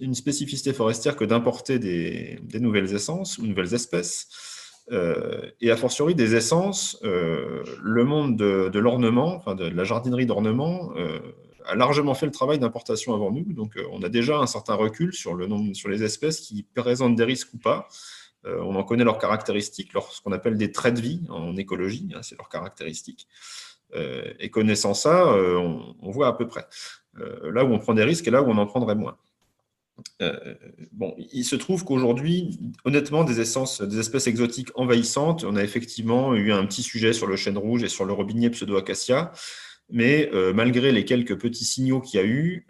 une spécificité forestière que d'importer des nouvelles essences ou nouvelles espèces. Et a fortiori des essences, le monde de l'ornement, enfin de la jardinerie d'ornement, a largement fait le travail d'importation avant nous. Donc, on a déjà un certain recul sur les espèces qui présentent des risques ou pas. On en connaît leurs caractéristiques, ce qu'on appelle des traits de vie en écologie, c'est leurs caractéristiques. Et connaissant ça, on voit à peu près là où on prend des risques et là où on en prendrait moins. Bon, il se trouve qu'aujourd'hui, honnêtement, des espèces exotiques envahissantes, on a effectivement eu un petit sujet sur le chêne rouge et sur le robinier pseudo-acacia, mais malgré les quelques petits signaux qu'il y a eu,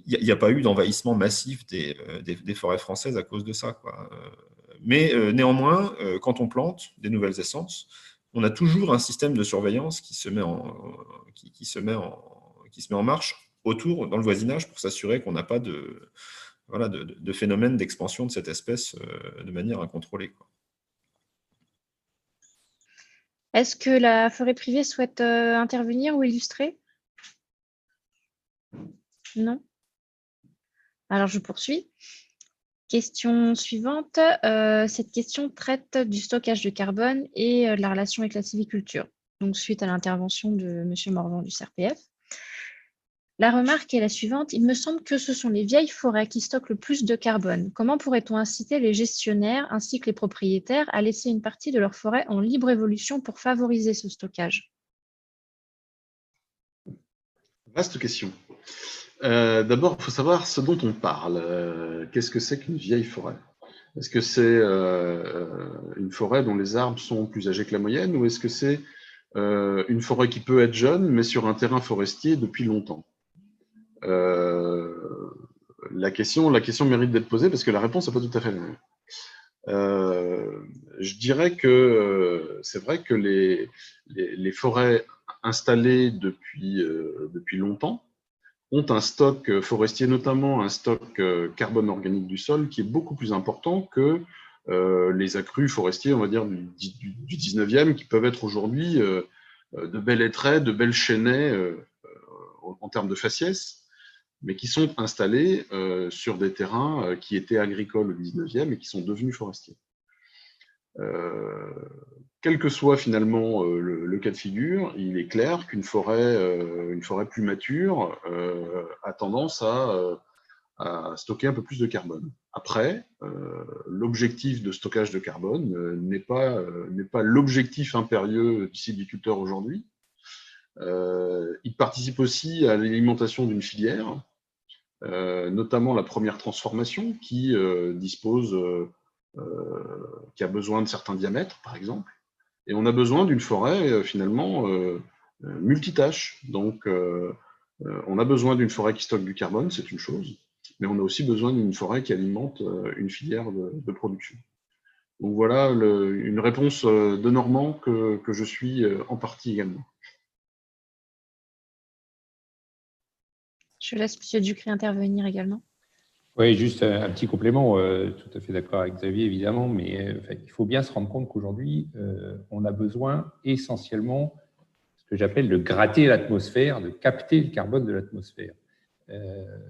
il n'y a pas eu d'envahissement massif des forêts françaises à cause de ça, quoi. Mais néanmoins, quand on plante des nouvelles essences, on a toujours un système de surveillance qui se met en marche autour, dans le voisinage, pour s'assurer qu'on n'a pas de phénomène d'expansion de cette espèce de manière incontrôlée, quoi. Est-ce que la forêt privée souhaite intervenir ou illustrer? Non? Alors, je poursuis. Question suivante. Cette question traite du stockage de carbone et de la relation avec la sylviculture. Donc, suite à l'intervention de M. Morvan du CRPF. La remarque est la suivante. Il me semble que ce sont les vieilles forêts qui stockent le plus de carbone. Comment pourrait-on inciter les gestionnaires ainsi que les propriétaires à laisser une partie de leur forêt en libre évolution pour favoriser ce stockage? Vaste question. D'abord, il faut savoir ce dont on parle. Qu'est-ce que c'est qu'une vieille forêt? Est-ce que c'est une forêt dont les arbres sont plus âgés que la moyenne, ou est-ce que c'est une forêt qui peut être jeune, mais sur un terrain forestier depuis longtemps? La question mérite d'être posée parce que la réponse n'est pas tout à fait la même. Je dirais que c'est vrai que les forêts installées depuis longtemps ont un stock forestier, notamment un stock carbone organique du sol, qui est beaucoup plus important que les accrus forestiers, on va dire, du 19e, qui peuvent être aujourd'hui de belles hêtraies, de belles chênaies en termes de faciès, mais qui sont installés sur des terrains qui étaient agricoles au 19e et qui sont devenus forestiers. Quel que soit finalement le cas de figure, il est clair qu'une forêt plus mature a tendance à stocker un peu plus de carbone. Après, l'objectif de stockage de carbone n'est pas l'objectif impérieux du sylviculteur aujourd'hui. Il participe aussi à l'alimentation d'une filière, notamment la première transformation qui qui a besoin de certains diamètres, par exemple. Et on a besoin d'une forêt, finalement, multitâche. Donc, on a besoin d'une forêt qui stocke du carbone, c'est une chose, mais on a aussi besoin d'une forêt qui alimente une filière de production. Donc voilà une réponse de Normand que je suis en partie également. Je laisse M. Ducré intervenir également. Oui, juste un petit complément, tout à fait d'accord avec Xavier, évidemment, mais il faut bien se rendre compte qu'aujourd'hui, on a besoin essentiellement, ce que j'appelle de gratter l'atmosphère, de capter le carbone de l'atmosphère.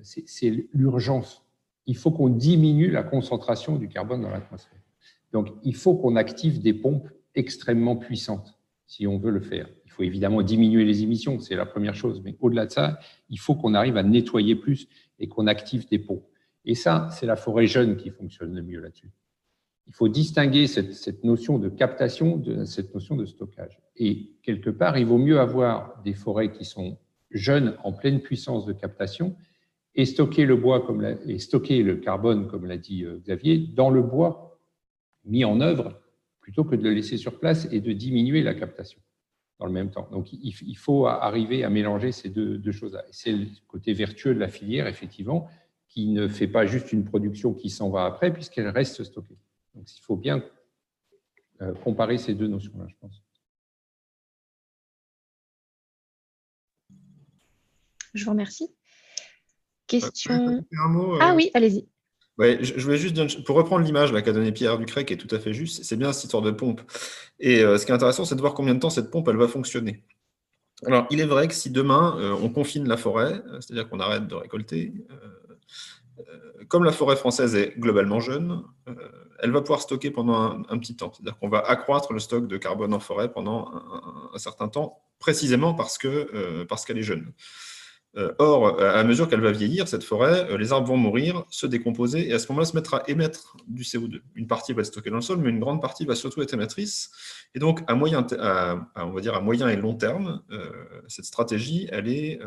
C'est l'urgence. Il faut qu'on diminue la concentration du carbone dans l'atmosphère. Donc, il faut qu'on active des pompes extrêmement puissantes, si on veut le faire. Il faut évidemment diminuer les émissions, c'est la première chose, mais au-delà de ça, il faut qu'on arrive à nettoyer plus et qu'on active des pompes. Et ça, c'est la forêt jeune qui fonctionne le mieux là-dessus. Il faut distinguer cette notion de captation de cette notion de stockage. Et quelque part, il vaut mieux avoir des forêts qui sont jeunes, en pleine puissance de captation, et stocker le bois et stocker le carbone, comme l'a dit Xavier, dans le bois mis en œuvre, plutôt que de le laisser sur place et de diminuer la captation dans le même temps. Donc, il faut arriver à mélanger ces deux choses-là. C'est le côté vertueux de la filière, effectivement, qui ne fait pas juste une production qui s'en va après, puisqu'elle reste stockée. Donc, il faut bien comparer ces deux notions-là, je pense. Je vous remercie. Question… Un mot, Ah oui, allez-y. Ouais, je voulais juste dire, pour reprendre l'image qu'a donnée Pierre Ducré, qui est tout à fait juste, c'est bien cette histoire de pompe. Et ce qui est intéressant, c'est de voir combien de temps cette pompe elle va fonctionner. Alors, il est vrai que si demain, on confine la forêt, c'est-à-dire qu'on arrête de récolter, comme la forêt française est globalement jeune, elle va pouvoir stocker pendant un petit temps. C'est-à-dire qu'on va accroître le stock de carbone en forêt pendant un certain temps, précisément parce qu'elle est jeune. Or, à mesure qu'elle va vieillir, cette forêt, les arbres vont mourir, se décomposer, et à ce moment-là, se mettre à émettre du CO2. Une partie va être stockée dans le sol, mais une grande partie va surtout être émettrice. Et donc, on va dire à moyen et long terme, cette stratégie, elle est,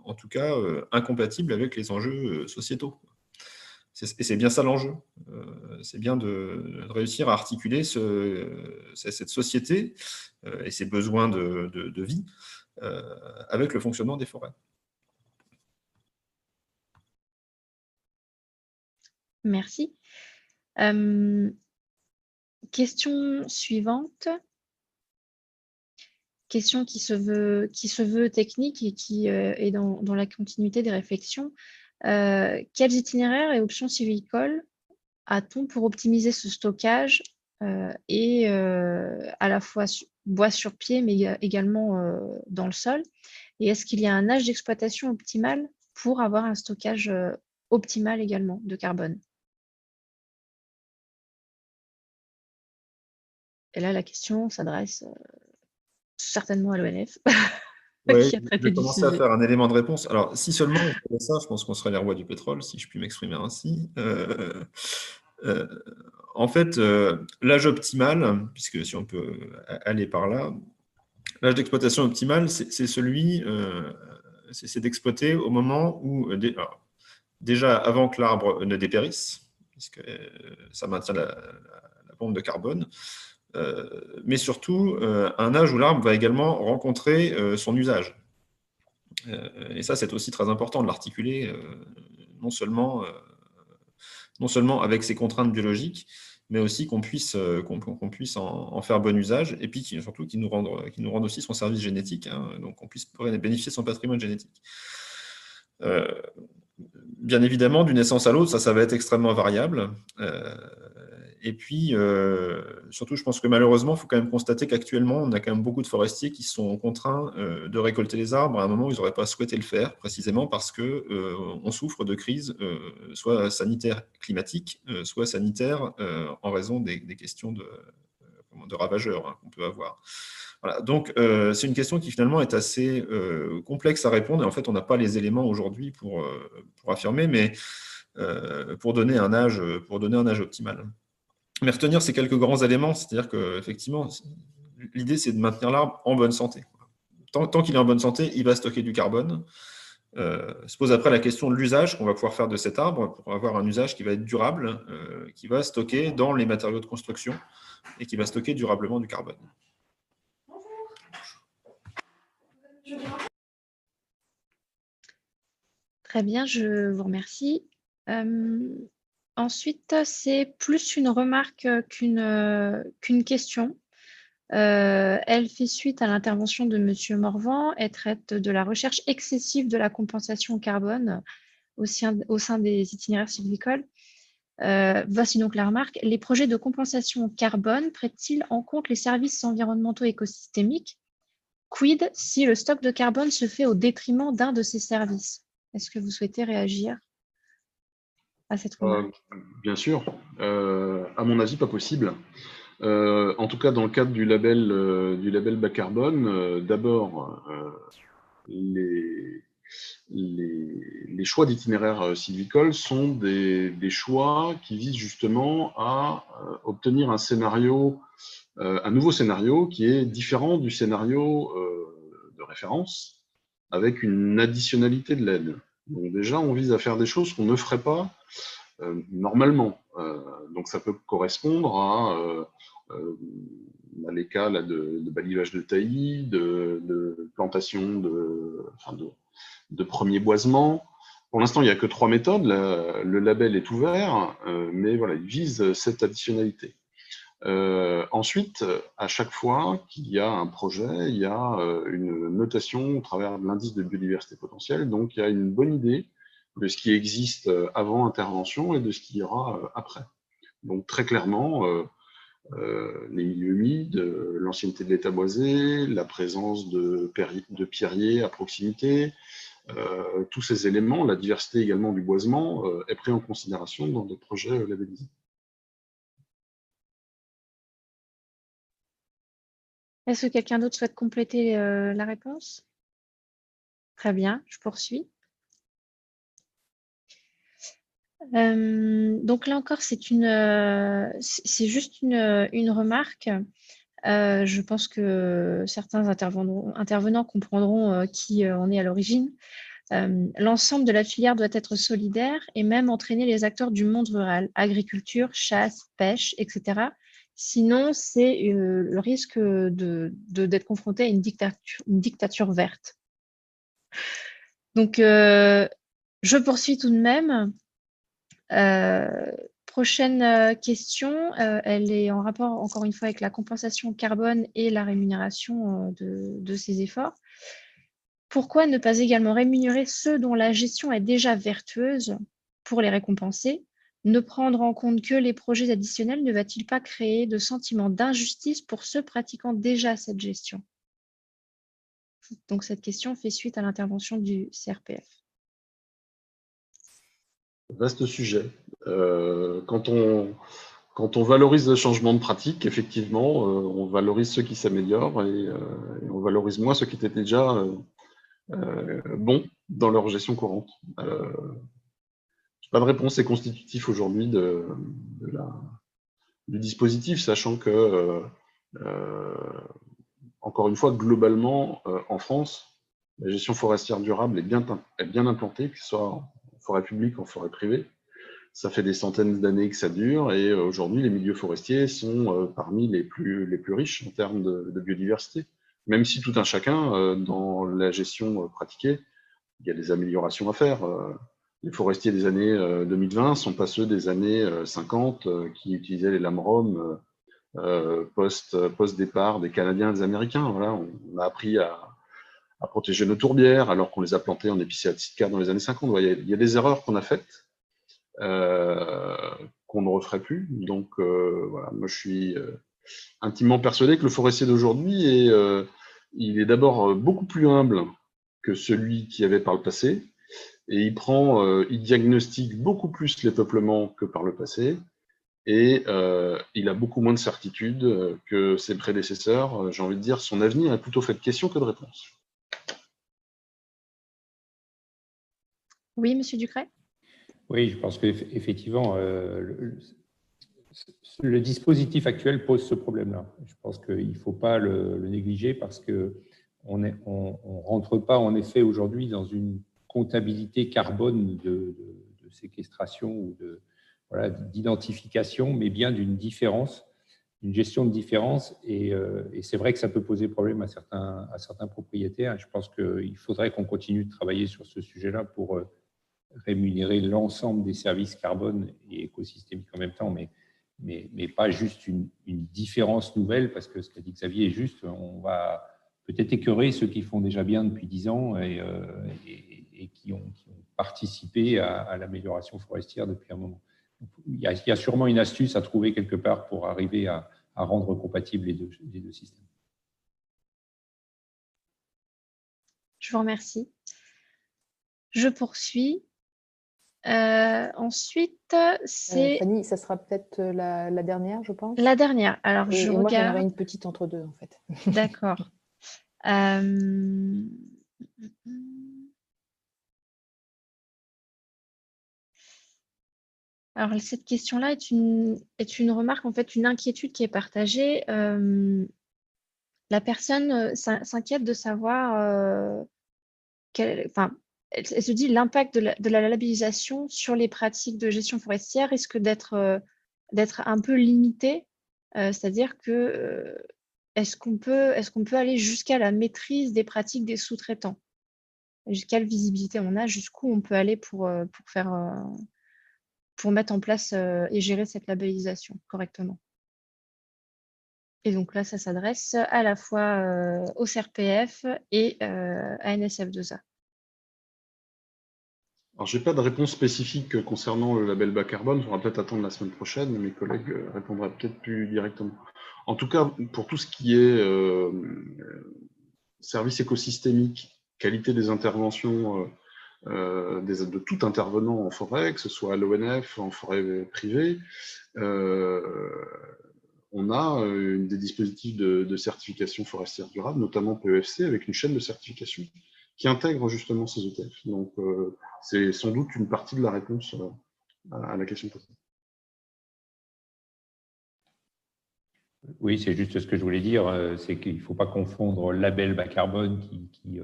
en tout cas, incompatible avec les enjeux sociétaux. Et c'est bien ça l'enjeu. C'est bien de réussir à articuler cette société et ses besoins de vie avec le fonctionnement des forêts. Merci. Question suivante. Question qui se veut technique et qui est dans la continuité des réflexions. Quels itinéraires et options sylvicoles a-t-on pour optimiser ce stockage et à la fois bois sur pied, mais également dans le sol? Et est-ce qu'il y a un âge d'exploitation optimal pour avoir un stockage optimal également de carbone? Et là, la question s'adresse certainement à l'ONF, Oui, qui a je traité vais du commencer à sujet. faire un élément de réponse. Alors, si seulement on faisait ça, je pense qu'on serait les rois du pétrole, si je puis m'exprimer ainsi. En fait, l'âge optimal, puisque si on peut aller par là, l'âge d'exploitation optimal, c'est celui, c'est d'exploiter au moment où, alors, déjà avant que l'arbre ne dépérisse, puisque ça maintient la pompe de carbone, mais surtout un âge où l'arbre va également rencontrer son usage. Et ça, c'est aussi très important de l'articuler, non seulement avec ses contraintes biologiques, mais aussi qu'on puisse en faire bon usage, et puis surtout qu'il nous rende aussi son service génétique, hein, donc qu'on puisse bénéficier de son patrimoine génétique. Bien évidemment, d'une naissance à l'autre, ça va être extrêmement variable. Et puis, surtout, je pense que malheureusement, il faut quand même constater qu'actuellement, on a quand même beaucoup de forestiers qui sont contraints de récolter les arbres à un moment où ils n'auraient pas souhaité le faire, précisément parce qu'on souffre de crises, soit sanitaires climatiques, soit sanitaires en raison des questions de ravageurs qu'on peut avoir. Voilà. Donc, c'est une question qui finalement est assez complexe à répondre, et en fait, on n'a pas les éléments aujourd'hui pour affirmer, mais pour donner un âge optimal. Mais retenir ces quelques grands éléments, c'est-à-dire qu'effectivement, l'idée, c'est de maintenir l'arbre en bonne santé. Tant qu'il est en bonne santé, il va stocker du carbone. Se pose après la question de l'usage qu'on va pouvoir faire de cet arbre pour avoir un usage qui va être durable, qui va stocker dans les matériaux de construction et qui va stocker durablement du carbone. Très bien, je vous remercie. Ensuite, c'est plus une remarque qu'une question. Elle fait suite à l'intervention de M. Morvan. Elle traite de la recherche excessive de la compensation carbone au sein des itinéraires sylvicoles. Voici donc la remarque. Les projets de compensation carbone prennent-ils en compte les services environnementaux écosystémiques? Quid si le stock de carbone se fait au détriment d'un de ces services? Est-ce que vous souhaitez réagir à cette remarque? Bien sûr. À mon avis, pas possible. En tout cas, dans le cadre du label bas carbone, d'abord, les choix d'itinéraires sylvicoles sont des choix qui visent justement à obtenir un nouveau scénario qui est différent du scénario de référence, avec une additionnalité de l'aide. Donc déjà, on vise à faire des choses qu'on ne ferait pas normalement. Donc ça peut correspondre à les cas là, de balisage de taillis, de plantation de premier boisement. Pour l'instant, il n'y a que 3 méthodes. Le label est ouvert, mais voilà, il vise cette additionnalité. Ensuite, à chaque fois qu'il y a un projet, il y a une notation au travers de l'indice de biodiversité potentielle. Donc, il y a une bonne idée de ce qui existe avant intervention et de ce qu'il y aura après. Donc, très clairement, les milieux humides, l'ancienneté de l'état boisé, la présence de pierriers à proximité, tous ces éléments, la diversité également du boisement, est pris en considération dans des projets labellisés. Est-ce que quelqu'un d'autre souhaite compléter la réponse? Très bien, je poursuis. Donc là encore, c'est juste une remarque. Je pense que certains intervenants comprendront qui en est à l'origine. L'ensemble de la filière doit être solidaire et même entraîner les acteurs du monde rural, agriculture, chasse, pêche, etc. Sinon, c'est le risque d'être confronté à une dictature verte. Donc, je poursuis tout de même. Prochaine question, elle est en rapport encore une fois avec la compensation carbone et la rémunération de ces efforts. Pourquoi ne pas également rémunérer ceux dont la gestion est déjà vertueuse pour les récompenser? Ne prendre en compte que les projets additionnels ne va-t-il pas créer de sentiment d'injustice pour ceux pratiquant déjà cette gestion? Donc cette question fait suite à l'intervention du CRPF. Vaste sujet. Quand on valorise le changement de pratique, effectivement, on valorise ceux qui s'améliorent et on valorise moins ceux qui étaient déjà bons dans leur gestion courante. Pas de réponse est constitutif aujourd'hui du dispositif, sachant que, encore une fois, globalement, en France, la gestion forestière durable est bien implantée, que ce soit en forêt publique ou en forêt privée. Ça fait des centaines d'années que ça dure et aujourd'hui, les milieux forestiers sont parmi les plus riches en termes de biodiversité. Même si tout un chacun, dans la gestion pratiquée, il y a des améliorations à faire. Les forestiers des années 2020 sont pas ceux des années 50 qui utilisaient les lames Rohm post-départ des Canadiens et des Américains. Voilà, on a appris à protéger nos tourbières alors qu'on les a plantées en épicéa de Sitka dans les années 50. Il y a des erreurs qu'on a faites qu'on ne referait plus. Donc voilà, moi je suis intimement persuadé que le forestier d'aujourd'hui il est d'abord beaucoup plus humble que celui qui avait par le passé, et il diagnostique beaucoup plus les peuplements que par le passé, et il a beaucoup moins de certitude que ses prédécesseurs. J'ai envie de dire, son avenir est plutôt fait de questions que de réponses. Oui, Monsieur Ducret? Oui, je pense qu'effectivement, le dispositif actuel pose ce problème-là. Je pense qu'il ne faut pas le négliger parce qu'on ne rentre pas en effet aujourd'hui dans une comptabilité carbone de séquestration ou d'identification, mais bien d'une différence, une gestion de différence. Et c'est vrai que ça peut poser problème à certains propriétaires. Je pense qu'il faudrait qu'on continue de travailler sur ce sujet-là pour rémunérer l'ensemble des services carbone et écosystémiques en même temps, mais mais pas juste une différence nouvelle, parce que ce qu'a dit Xavier est juste, on va peut-être écœurer ceux qui font déjà bien depuis 10 ans et qui ont participé à l'amélioration forestière depuis un moment. Il y a sûrement une astuce à trouver quelque part pour arriver à rendre compatibles les deux systèmes. Je vous remercie. Je poursuis. Ensuite, c'est… Fanny, ça sera peut-être la dernière, je pense. La dernière. Alors, et je moi, j'en regarde. aurai une petite entre deux, en fait. D'accord. Alors, cette question-là est une remarque, en fait, une inquiétude qui est partagée. La personne s'inquiète de savoir, elle se dit l'impact de la labellisation sur les pratiques de gestion forestière risque d'être un peu limité. C'est-à-dire que est-ce qu'on peut aller jusqu'à la maîtrise des pratiques des sous-traitants? Quelle visibilité on a, jusqu'où on peut aller pour mettre en place et gérer cette labellisation correctement. Et donc là, ça s'adresse à la fois au CRPF et à NSF2A. Alors, je n'ai pas de réponse spécifique concernant le label bas carbone. Il faudra peut-être attendre la semaine prochaine. Mes collègues répondraient peut-être plus directement. En tout cas, pour tout ce qui est service écosystémique, qualité des interventions de tout intervenant en forêt, que ce soit à l'ONF, en forêt privée, on a des dispositifs de certification forestière durable, notamment PEFC, avec une chaîne de certification qui intègre justement ces ETF. Donc, c'est sans doute une partie de la réponse à la question posée. Oui, c'est juste ce que je voulais dire, c'est qu'il ne faut pas confondre label bas carbone qui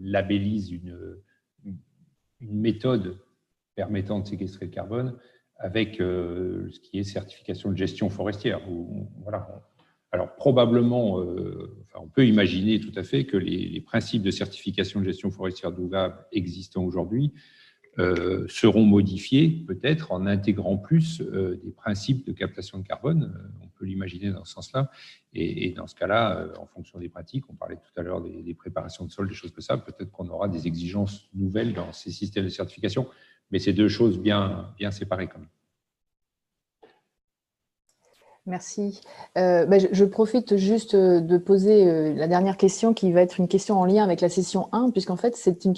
labellise une méthode permettant de séquestrer le carbone avec ce qui est certification de gestion forestière. Voilà. Alors, probablement, on peut imaginer tout à fait que les principes de certification de gestion forestière durable existants aujourd'hui seront modifiés, peut-être, en intégrant plus des principes de captation de carbone. On peut l'imaginer dans ce sens-là. Et dans ce cas-là, en fonction des pratiques, on parlait tout à l'heure des préparations de sol, des choses comme ça, peut-être qu'on aura des exigences nouvelles dans ces systèmes de certification, mais c'est deux choses bien séparées quand même. Merci. Je profite juste de poser la dernière question qui va être une question en lien avec la session 1, puisqu'en fait, c'est une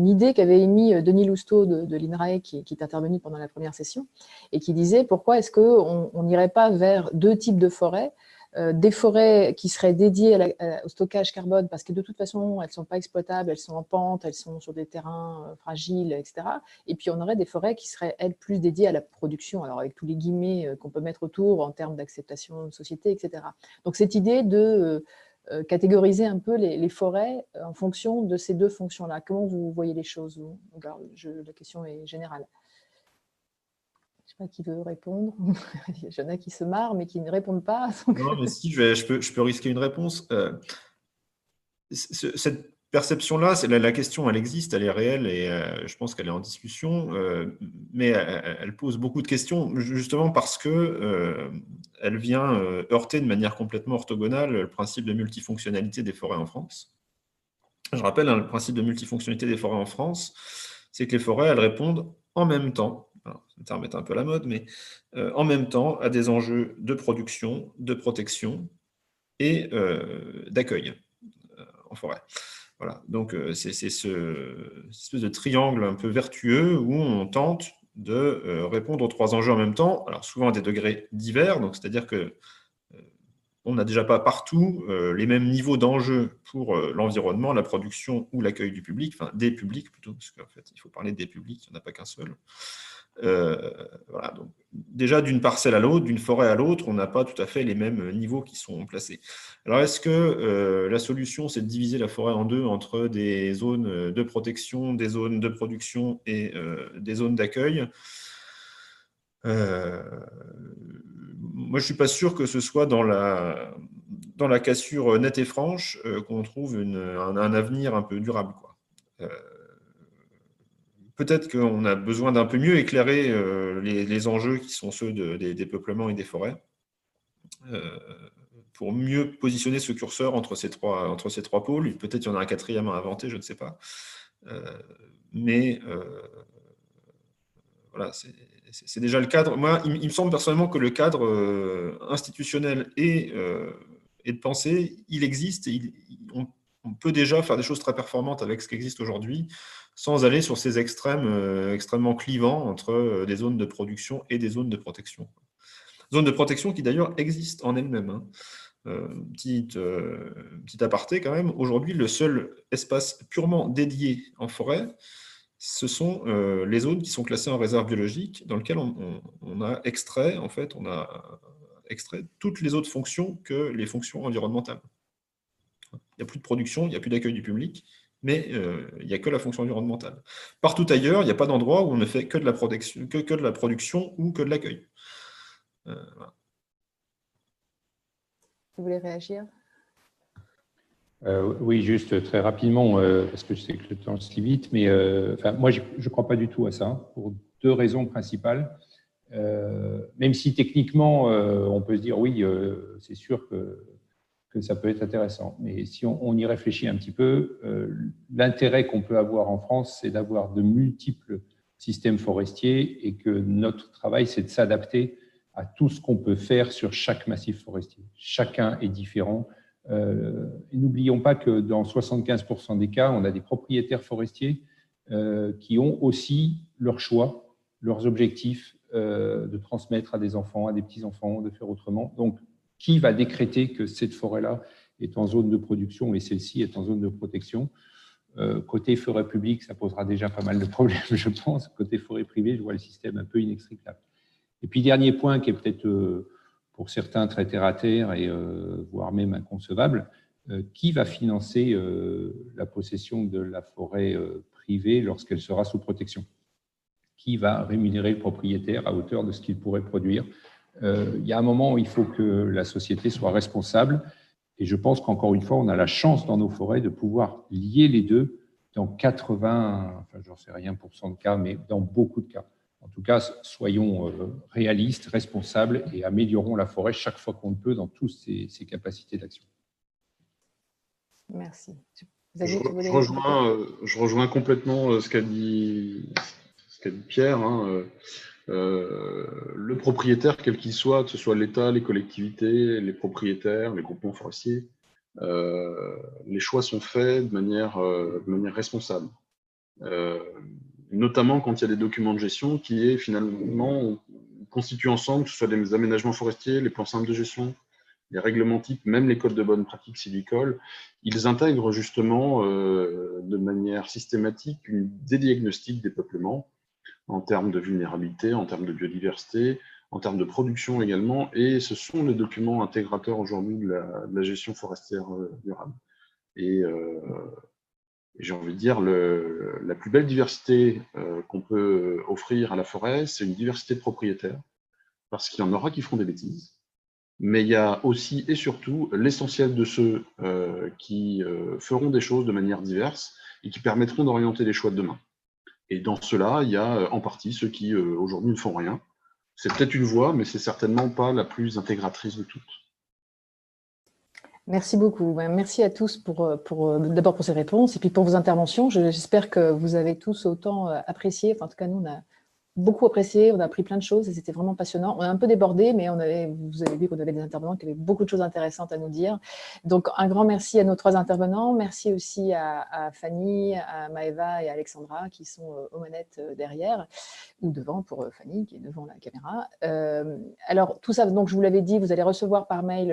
idée qu'avait émise Denis Lousteau de l'INRAE qui est intervenu pendant la première session et qui disait pourquoi est-ce qu'on n'irait pas vers deux types de forêts, des forêts qui seraient dédiées au stockage carbone parce que de toute façon, elles ne sont pas exploitables, elles sont en pente, elles sont sur des terrains fragiles, etc. Et puis, on aurait des forêts qui seraient, elles, plus dédiées à la production, alors avec tous les guillemets qu'on peut mettre autour en termes d'acceptation de société, etc. Donc, cette idée de catégoriser un peu les forêts en fonction de ces deux fonctions-là. Comment vous voyez les choses? Alors, la question est générale. Je ne sais pas qui veut répondre. Il y en a qui se marrent, mais qui ne répondent pas. Non, mais si, je peux risquer une réponse. Cette perception-là, la question, elle existe, elle est réelle, et je pense qu'elle est en discussion, mais elle pose beaucoup de questions, justement parce que elle vient heurter de manière complètement orthogonale le principe de multifonctionnalité des forêts en France. Je rappelle, le principe de multifonctionnalité des forêts en France, c'est que les forêts, elles répondent en même temps, le terme est un peu à la mode, mais en même temps à des enjeux de production, de protection et d'accueil en forêt. Voilà, donc c'est ce espèce de triangle un peu vertueux où on tente de répondre aux trois enjeux en même temps, alors souvent à des degrés divers, donc c'est-à-dire que on n'a déjà pas partout les mêmes niveaux d'enjeux pour l'environnement, la production ou l'accueil du public, enfin des publics plutôt, parce qu'en fait, il faut parler des publics, il n'y en a pas qu'un seul. Voilà, donc, déjà, d'une parcelle à l'autre, d'une forêt à l'autre, on n'a pas tout à fait les mêmes niveaux qui sont placés. Alors, est-ce que la solution, c'est de diviser la forêt en deux entre des zones de protection, des zones de production et des zones d'accueil? Moi, je ne suis pas sûr que ce soit dans la cassure nette et franche qu'on trouve un avenir un peu durable, quoi. peut-être qu'on a besoin d'un peu mieux éclairer les enjeux qui sont ceux des peuplements et des forêts, pour mieux positionner ce curseur entre ces trois pôles. Peut-être qu'il y en a un quatrième à inventer, je ne sais pas. Mais voilà, c'est déjà le cadre. Moi, il me semble personnellement que le cadre institutionnel et de pensée, il existe. On peut déjà faire des choses très performantes avec ce qui existe aujourd'hui, sans aller sur ces extrêmes extrêmement clivants entre des zones de production et des zones de protection. Zones de protection qui d'ailleurs existent en elles-mêmes. Hein. Petit aparté quand même, aujourd'hui, le seul espace purement dédié en forêt, ce sont les zones qui sont classées en réserve biologique, dans lesquelles on a extrait, en fait, toutes les autres fonctions que les fonctions environnementales. Il n'y a plus de production, il n'y a plus d'accueil du public, mais il n'y a que la fonction environnementale. Partout ailleurs, il n'y a pas d'endroit où on ne fait que de la production ou que de l'accueil. Voilà. Vous voulez réagir ? Oui, juste très rapidement, parce que je sais que le temps se lit vite, mais moi, je ne crois pas du tout à ça, pour deux raisons principales. Même si techniquement, on peut se dire, oui, c'est sûr que ça peut être intéressant. Mais si on y réfléchit un petit peu, l'intérêt qu'on peut avoir en France, c'est d'avoir de multiples systèmes forestiers et que notre travail, c'est de s'adapter à tout ce qu'on peut faire sur chaque massif forestier. Chacun est différent. Et n'oublions pas que dans 75% des cas, on a des propriétaires forestiers qui ont aussi leurs choix, leurs objectifs de transmettre à des enfants, à des petits-enfants, de faire autrement. Donc, qui va décréter que cette forêt-là est en zone de production et celle-ci est en zone de protection? Côté forêt publique, ça posera déjà pas mal de problèmes, je pense. Côté forêt privée, je vois le système un peu inextricable. Et puis, dernier point qui est peut-être pour certains très terre-à-terre et voire même inconcevable, qui va financer la possession de la forêt privée lorsqu'elle sera sous protection? Qui va rémunérer le propriétaire à hauteur de ce qu'il pourrait produire? Il y a un moment où il faut que la société soit responsable. Et je pense qu'encore une fois, on a la chance dans nos forêts de pouvoir lier les deux dans 80, enfin, j'en sais rien % de cas, mais dans beaucoup de cas. En tout cas, soyons réalistes, responsables et améliorons la forêt chaque fois qu'on le peut dans toutes ses capacités d'action. Merci. Je rejoins complètement ce qu'a dit Pierre. Hein. Le propriétaire, quel qu'il soit, que ce soit l'État, les collectivités, les propriétaires, les groupements forestiers, les choix sont faits de manière responsable. Notamment quand il y a des documents de gestion qui est finalement constitués ensemble, que ce soit des aménagements forestiers, les plans simples de gestion, les règlements types, même les codes de bonne pratique sylvicole, ils intègrent justement de manière systématique des diagnostics des peuplements en termes de vulnérabilité, en termes de biodiversité, en termes de production également, et ce sont les documents intégrateurs aujourd'hui de la gestion forestière durable. Et j'ai envie de dire, la plus belle diversité qu'on peut offrir à la forêt, c'est une diversité de propriétaires, parce qu'il y en aura qui feront des bêtises, mais il y a aussi et surtout l'essentiel de ceux qui feront des choses de manière diverse et qui permettront d'orienter les choix de demain. Et dans cela, il y a en partie ceux qui aujourd'hui ne font rien. C'est peut-être une voie, mais c'est certainement pas la plus intégratrice de toutes. Merci beaucoup. Merci à tous d'abord pour ces réponses et puis pour vos interventions. J'espère que vous avez tous autant apprécié. Enfin, en tout cas, nous, on a beaucoup apprécié, on a appris plein de choses et c'était vraiment passionnant. On a un peu débordé, mais vous avez vu qu'on avait des intervenants qui avaient beaucoup de choses intéressantes à nous dire. Donc, un grand merci à nos trois intervenants. Merci aussi à Fanny, à Maëva et à Alexandra qui sont aux manettes derrière, ou devant pour Fanny qui est devant la caméra. Alors, tout ça, donc je vous l'avais dit, vous allez recevoir par mail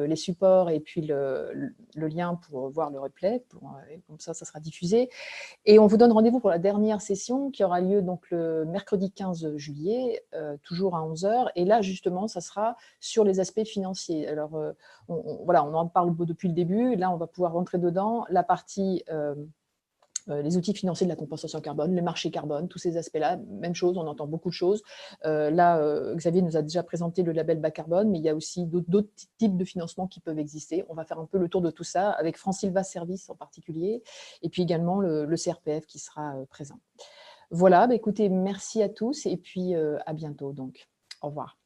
les supports et puis le lien pour voir le replay. Comme ça sera diffusé. Et on vous donne rendez-vous pour la dernière session qui aura lieu donc le mercredi 15 juillet, toujours à 11 h. Et là, justement, ça sera sur les aspects financiers. Alors, voilà, on en parle depuis le début. Et là, on va pouvoir rentrer dedans la partie les outils financiers de la compensation carbone, les marchés carbone, tous ces aspects-là. Même chose, on entend beaucoup de choses. Là, Xavier nous a déjà présenté le label bas carbone, mais il y a aussi d'autres types de financements qui peuvent exister. On va faire un peu le tour de tout ça, avec France Sylva Service en particulier, et puis également le CRPF qui sera présent. Voilà, écoutez, merci à tous et puis à bientôt donc. Au revoir.